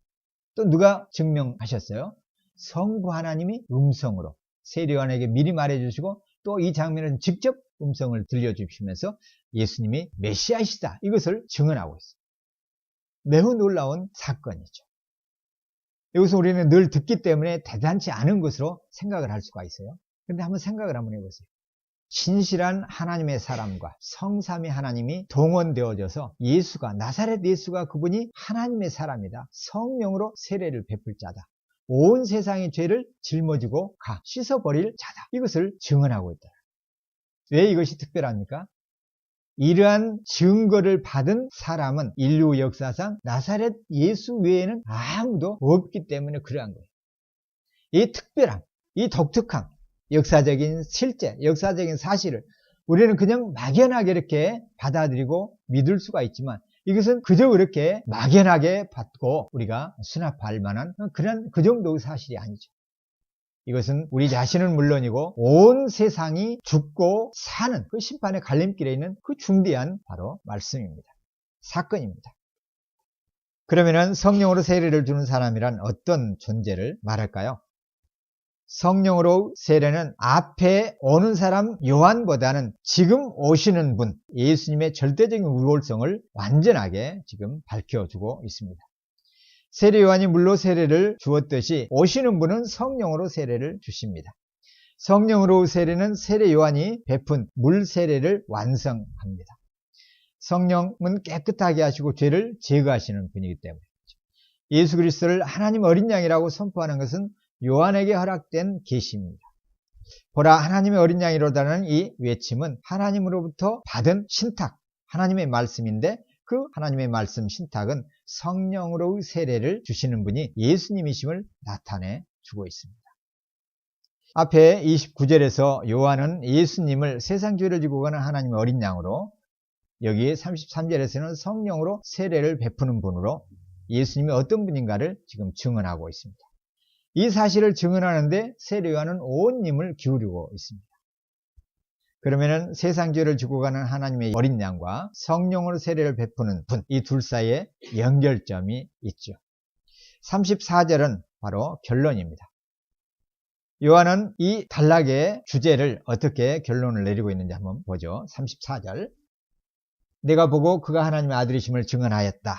또 누가 증명하셨어요? 성부 하나님이 음성으로 세례 요한에게 미리 말해주시고, 또 이 장면은 직접 음성을 들려주시면서 예수님이 메시아이시다, 이것을 증언하고 있어요. 매우 놀라운 사건이죠. 여기서 우리는 늘 듣기 때문에 대단치 않은 것으로 생각을 할 수가 있어요. 그런데 한번 생각을 한번 해보세요. 신실한 하나님의 사람과 성삼위 하나님이 동원되어져서 예수가, 나사렛 예수가 그분이 하나님의 사람이다, 성령으로 세례를 베풀 자다, 온 세상의 죄를 짊어지고 씻어버릴 자다, 이것을 증언하고 있다. 왜 이것이 특별합니까? 이러한 증거를 받은 사람은 인류 역사상 나사렛 예수 외에는 아무도 없기 때문에 그러한 거예요. 이 특별함, 이 독특함, 역사적인 실제, 역사적인 사실을 우리는 그냥 막연하게 이렇게 받아들이고 믿을 수가 있지만, 이것은 그저 그렇게 막연하게 받고 우리가 수납할 만한 그런 그 정도의 사실이 아니죠. 이것은 우리 자신은 물론이고 온 세상이 죽고 사는 그 심판의 갈림길에 있는 그 중대한 바로 말씀입니다. 사건입니다. 그러면은 성령으로 세례를 주는 사람이란 어떤 존재를 말할까요? 성령으로 세례는 앞에 오는 사람 요한보다는 지금 오시는 분 예수님의 절대적인 우월성을 완전하게 지금 밝혀주고 있습니다. 세례 요한이 물로 세례를 주었듯이 오시는 분은 성령으로 세례를 주십니다. 성령으로 세례는 세례 요한이 베푼 물 세례를 완성합니다. 성령은 깨끗하게 하시고 죄를 제거하시는 분이기 때문에 예수 그리스도를 하나님 어린 양이라고 선포하는 것은 요한에게 허락된 계시입니다. 보라 하나님의 어린 양이로다는 이 외침은 하나님으로부터 받은 신탁, 하나님의 말씀인데, 그 하나님의 말씀 신탁은 성령으로의 세례를 주시는 분이 예수님이심을 나타내 주고 있습니다. 앞에 29절에서 요한은 예수님을 세상 죄를 지고 가는 하나님의 어린 양으로, 여기 33절에서는 성령으로 세례를 베푸는 분으로 예수님이 어떤 분인가를 지금 증언하고 있습니다. 이 사실을 증언하는데 세례 요한은 온 힘을 기울이고 있습니다. 그러면은 세상 죄를 지고 가는 하나님의 어린 양과 성령으로 세례를 베푸는 분, 이 둘 사이에 연결점이 있죠. 34절은 바로 결론입니다. 요한은 이 단락의 주제를 어떻게 결론을 내리고 있는지 한번 보죠. 34절. 내가 보고 그가 하나님의 아들이심을 증언하였다.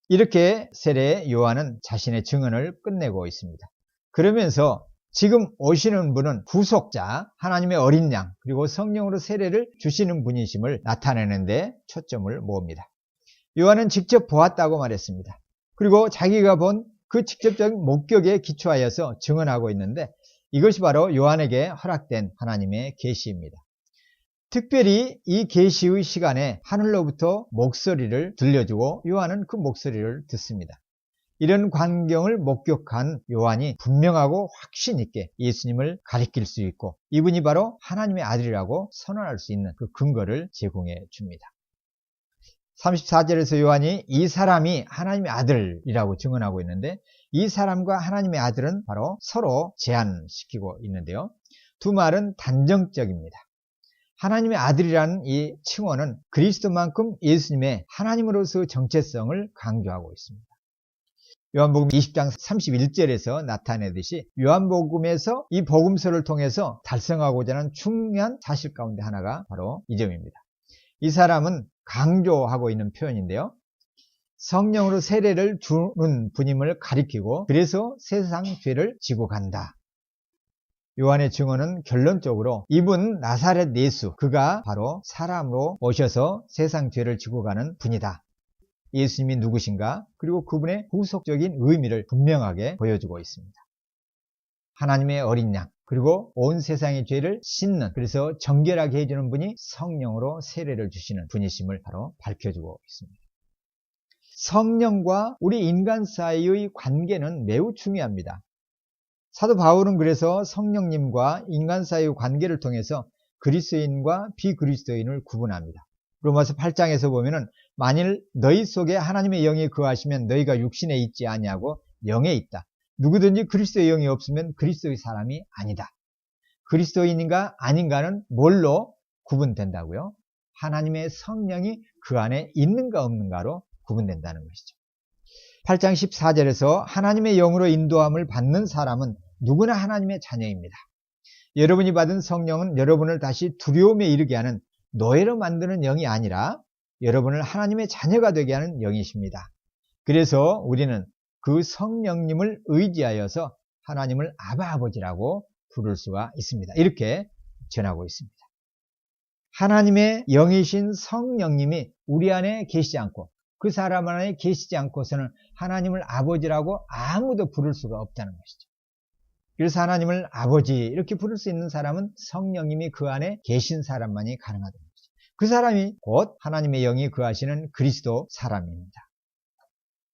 이렇게 세례 요한은 자신의 증언을 끝내고 있습니다. 그러면서 지금 오시는 분은 후속자, 하나님의 어린 양, 그리고 성령으로 세례를 주시는 분이심을 나타내는데 초점을 모읍니다. 요한은 직접 보았다고 말했습니다. 그리고 자기가 본 그 직접적인 목격에 기초하여서 증언하고 있는데, 이것이 바로 요한에게 허락된 하나님의 계시입니다. 특별히 이 계시의 시간에 하늘로부터 목소리를 들려주고 요한은 그 목소리를 듣습니다. 이런 광경을 목격한 요한이 분명하고 확신 있게 예수님을 가리킬 수 있고, 이분이 바로 하나님의 아들이라고 선언할 수 있는 그 근거를 제공해 줍니다. 34절에서 요한이 이 사람이 하나님의 아들이라고 증언하고 있는데, 이 사람과 하나님의 아들은 바로 서로 제한시키고 있는데요. 두 말은 단정적입니다. 하나님의 아들이라는 이 칭호는 그리스도만큼 예수님의 하나님으로서의 정체성을 강조하고 있습니다. 요한복음 20장 31절에서 나타내듯이 요한복음에서 이 복음서를 통해서 달성하고자 하는 중요한 사실 가운데 하나가 바로 이 점입니다. 이 사람은 강조하고 있는 표현인데요. 성령으로 세례를 주는 분임을 가리키고 그래서 세상 죄를 지고 간다. 요한의 증언은 결론적으로 이분 나사렛 예수, 그가 바로 사람으로 오셔서 세상 죄를 지고 가는 분이다. 예수님이 누구신가? 그리고 그분의 후속적인 의미를 분명하게 보여주고 있습니다. 하나님의 어린 양, 그리고 온 세상의 죄를 씻는, 그래서 정결하게 해주는 분이 성령으로 세례를 주시는 분이심을 바로 밝혀주고 있습니다. 성령과 우리 인간 사이의 관계는 매우 중요합니다. 사도 바울은 그래서 성령님과 인간 사이의 관계를 통해서 그리스도인과 비그리스도인을 구분합니다. 로마서 8장에서 보면은 만일 너희 속에 하나님의 영이 거하시면 너희가 육신에 있지 아니하고 영에 있다. 누구든지 그리스도의 영이 없으면 그리스도의 사람이 아니다. 그리스도인인가 아닌가는 뭘로 구분된다고요? 하나님의 성령이 그 안에 있는가 없는가로 구분된다는 것이죠. 8장 14절에서 하나님의 영으로 인도함을 받는 사람은 누구나 하나님의 자녀입니다. 여러분이 받은 성령은 여러분을 다시 두려움에 이르게 하는 노예로 만드는 영이 아니라 여러분을 하나님의 자녀가 되게 하는 영이십니다. 그래서 우리는 그 성령님을 의지하여서 하나님을 아바 아버지라고 부를 수가 있습니다. 이렇게 전하고 있습니다. 하나님의 영이신 성령님이 우리 안에 계시지 않고 그 사람 안에 계시지 않고서는 하나님을 아버지라고 아무도 부를 수가 없다는 것이죠. 그래서 하나님을 아버지 이렇게 부를 수 있는 사람은 성령님이 그 안에 계신 사람만이 가능하다는 것이죠. 그 사람이 곧 하나님의 영이 거하시는 그리스도 사람입니다.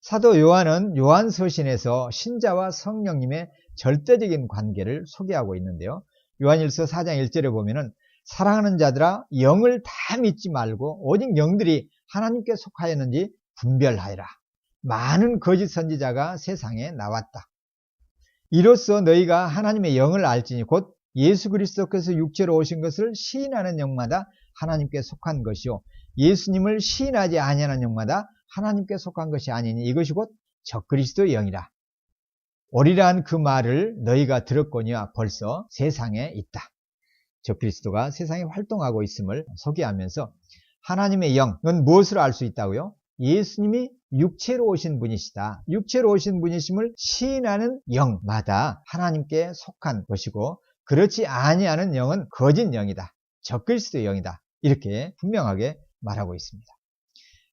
사도 요한은 요한서신에서 신자와 성령님의 절대적인 관계를 소개하고 있는데요. 요한일서 4장 1절에 보면은 사랑하는 자들아 영을 다 믿지 말고 오직 영들이 하나님께 속하였는지 분별하여라. 많은 거짓 선지자가 세상에 나왔다. 이로써 너희가 하나님의 영을 알지니 곧 예수 그리스도께서 육체로 오신 것을 시인하는 영마다 하나님께 속한 것이요 예수님을 시인하지 아니하는 영마다 하나님께 속한 것이 아니니 이것이 곧 적그리스도의 영이라. 오리라는 그 말을 너희가 들었거니와 벌써 세상에 있다. 적그리스도가 세상에 활동하고 있음을 소개하면서 하나님의 영은 무엇을 알 수 있다고요? 예수님이 육체로 오신 분이시다. 육체로 오신 분이심을 시인하는 영마다 하나님께 속한 것이고 그렇지 아니하는 영은 거짓 영이다. 적그리스도의 영이다. 이렇게 분명하게 말하고 있습니다.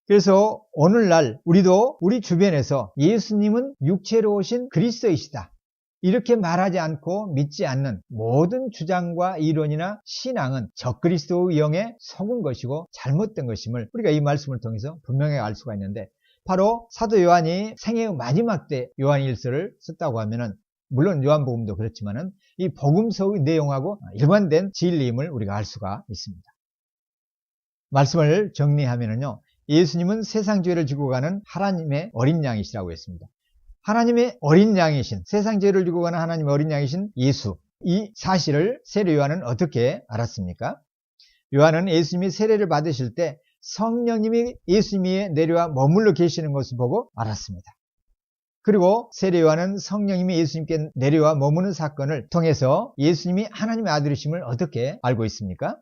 그래서 오늘날 우리도 우리 주변에서 예수님은 육체로 오신 그리스도이시다. 이렇게 말하지 않고 믿지 않는 모든 주장과 이론이나 신앙은 적그리스도의 영에 속은 것이고 잘못된 것임을 우리가 이 말씀을 통해서 분명하게 알 수가 있는데 바로 사도 요한이 생애의 마지막 때 요한일서를 썼다고 하면은 물론 요한복음도 그렇지만은 이 복음서의 내용하고 일관된 진리임을 우리가 알 수가 있습니다. 말씀을 정리하면은요. 예수님은 세상 죄를 지고 가는 하나님의 어린 양이시라고 했습니다. 하나님의 어린 양이신, 세상 죄를 지고 가는 하나님의 어린 양이신 예수, 이 사실을 세례 요한은 어떻게 알았습니까? 요한은 예수님이 세례를 받으실 때 성령님이 예수님 위에 내려와 머물러 계시는 것을 보고 알았습니다. 그리고 세례 요한은 성령님이 예수님께 내려와 머무는 사건을 통해서 예수님이 하나님의 아들이심을 어떻게 알고 있습니까?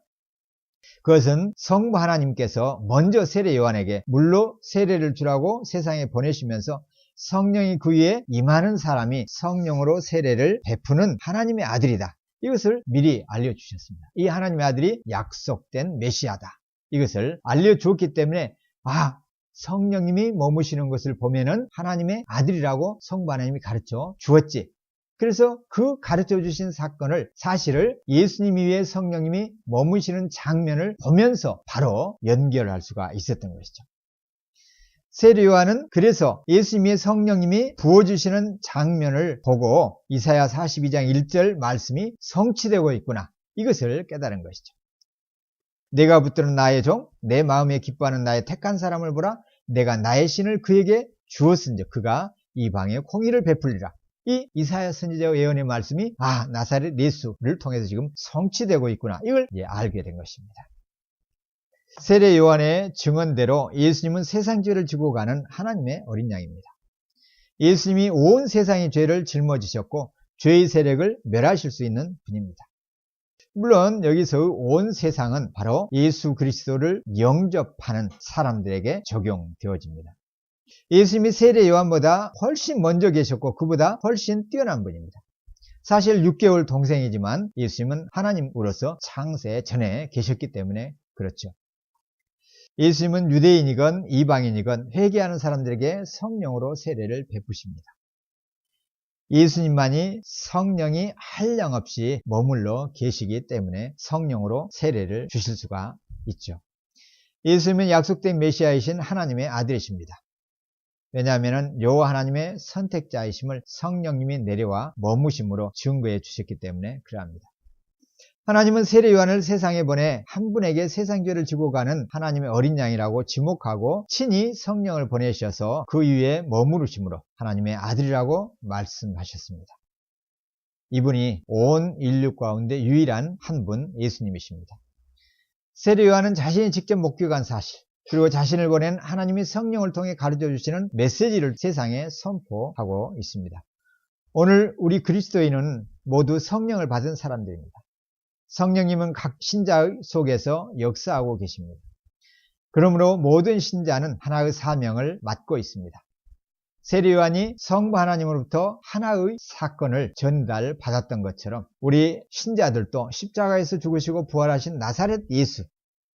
그것은 성부 하나님께서 먼저 세례 요한에게 물로 세례를 주라고 세상에 보내시면서 성령이 그 위에 임하는 사람이 성령으로 세례를 베푸는 하나님의 아들이다. 이것을 미리 알려주셨습니다. 이 하나님의 아들이 약속된 메시아다. 이것을 알려주었기 때문에 성령님이 머무시는 것을 보면은 하나님의 아들이라고 성부 하나님이 가르쳐 주었지. 그래서 그 가르쳐 주신 사실을 예수님 위에 성령님이 머무시는 장면을 보면서 바로 연결할 수가 있었던 것이죠. 세례 요한은 그래서 예수님 위에 성령님이 부어주시는 장면을 보고 이사야 42장 1절 말씀이 성취되고 있구나. 이것을 깨달은 것이죠. 내가 붙드는 나의 종, 내 마음에 기뻐하는 나의 택한 사람을 보라. 내가 나의 신을 그에게 주었은즉 그가 이방에 공의를 베풀리라. 이 이사야 선지자의 예언의 말씀이 나사렛 예수를 통해서 지금 성취되고 있구나. 이걸 알게 된 것입니다. 세례 요한의 증언대로 예수님은 세상 죄를 지고 가는 하나님의 어린 양입니다. 예수님이 온 세상의 죄를 짊어지셨고 죄의 세력을 멸하실 수 있는 분입니다. 물론 여기서 온 세상은 바로 예수 그리스도를 영접하는 사람들에게 적용되어집니다. 예수님이 세례 요한보다 훨씬 먼저 계셨고 그보다 훨씬 뛰어난 분입니다. 사실 6개월 동생이지만 예수님은 하나님으로서 창세 전에 계셨기 때문에 그렇죠. 예수님은 유대인이건 이방인이건 회개하는 사람들에게 성령으로 세례를 베푸십니다. 예수님만이 성령이 한량없이 머물러 계시기 때문에 성령으로 세례를 주실 수가 있죠. 예수님은 약속된 메시아이신 하나님의 아들이십니다. 왜냐하면 여호와 하나님의 선택자이심을 성령님이 내려와 머무심으로 증거해 주셨기 때문에 그러합니다. 하나님은 세례 요한을 세상에 보내 한 분에게 세상 죄를 지고 가는 하나님의 어린 양이라고 지목하고 친히 성령을 보내셔서 그 위에 머무르심으로 하나님의 아들이라고 말씀하셨습니다. 이분이 온 인류 가운데 유일한 한 분 예수님이십니다. 세례 요한은 자신이 직접 목격한 사실 그리고 자신을 보낸 하나님이 성령을 통해 가르쳐 주시는 메시지를 세상에 선포하고 있습니다. 오늘 우리 그리스도인은 모두 성령을 받은 사람들입니다. 성령님은 각 신자 속에서 역사하고 계십니다. 그러므로 모든 신자는 하나의 사명을 맡고 있습니다. 세례 요한이 성부 하나님으로부터 하나의 사건을 전달받았던 것처럼 우리 신자들도 십자가에서 죽으시고 부활하신 나사렛 예수,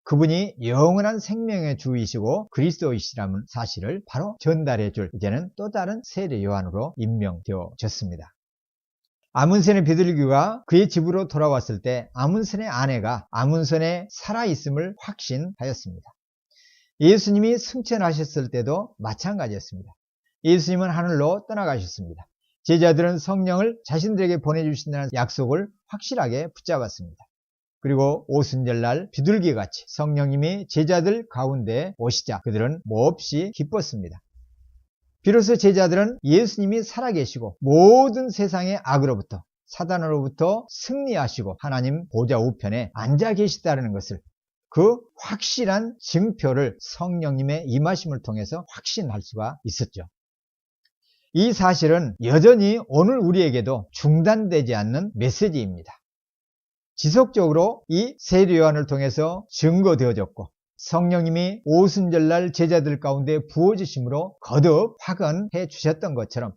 그분이 영원한 생명의 주이시고 그리스도이시라는 사실을 바로 전달해 줄 이제는 또 다른 세례 요한으로 임명되어졌습니다. 아문선의 비둘기가 그의 집으로 돌아왔을 때 아문선의 아내가 아문선에 살아있음을 확신하였습니다. 예수님이 승천하셨을 때도 마찬가지였습니다. 예수님은 하늘로 떠나가셨습니다. 제자들은 성령을 자신들에게 보내주신다는 약속을 확실하게 붙잡았습니다. 그리고 오순절날 비둘기같이 성령님이 제자들 가운데 오시자 그들은 몹시 기뻤습니다. 비로소 제자들은 예수님이 살아계시고 모든 세상의 악으로부터 사단으로부터 승리하시고 하나님 보좌 우편에 앉아 계시다는 것을 그 확실한 증표를 성령님의 임하심을 통해서 확신할 수가 있었죠. 이 사실은 여전히 오늘 우리에게도 중단되지 않는 메시지입니다. 지속적으로 이 세례 요한을 통해서 증거되어졌고 성령님이 오순절날 제자들 가운데 부어주심으로 거듭 확언해 주셨던 것처럼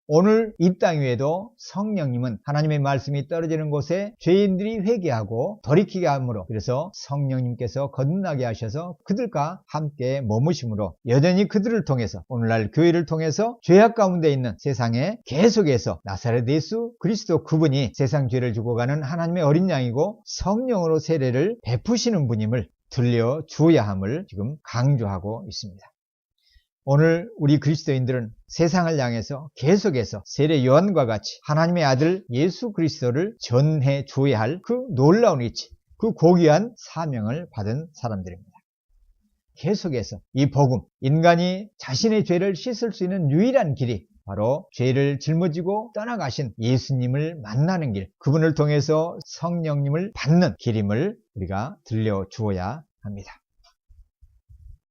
오늘 이 땅 위에도 성령님은 하나님의 말씀이 떨어지는 곳에 죄인들이 회개하고 돌이키게 함으로 그래서 성령님께서 거듭나게 하셔서 그들과 함께 머무심으로 여전히 그들을 통해서 오늘날 교회를 통해서 죄악 가운데 있는 세상에 계속해서 나사렛 예수 그리스도 그분이 세상 죄를 지고 가는 하나님의 어린 양이고 성령으로 세례를 베푸시는 분임을 들려주어야 함을 지금 강조하고 있습니다. 오늘 우리 그리스도인들은 세상을 향해서 계속해서 세례 요한과 같이 하나님의 아들 예수 그리스도를 전해 주어야 할 그 놀라운 위치, 그 고귀한 사명을 받은 사람들입니다. 계속해서 이 복음, 인간이 자신의 죄를 씻을 수 있는 유일한 길이 바로 죄를 짊어지고 떠나가신 예수님을 만나는 길, 그분을 통해서 성령님을 받는 길임을 우리가 들려주어야 합니다.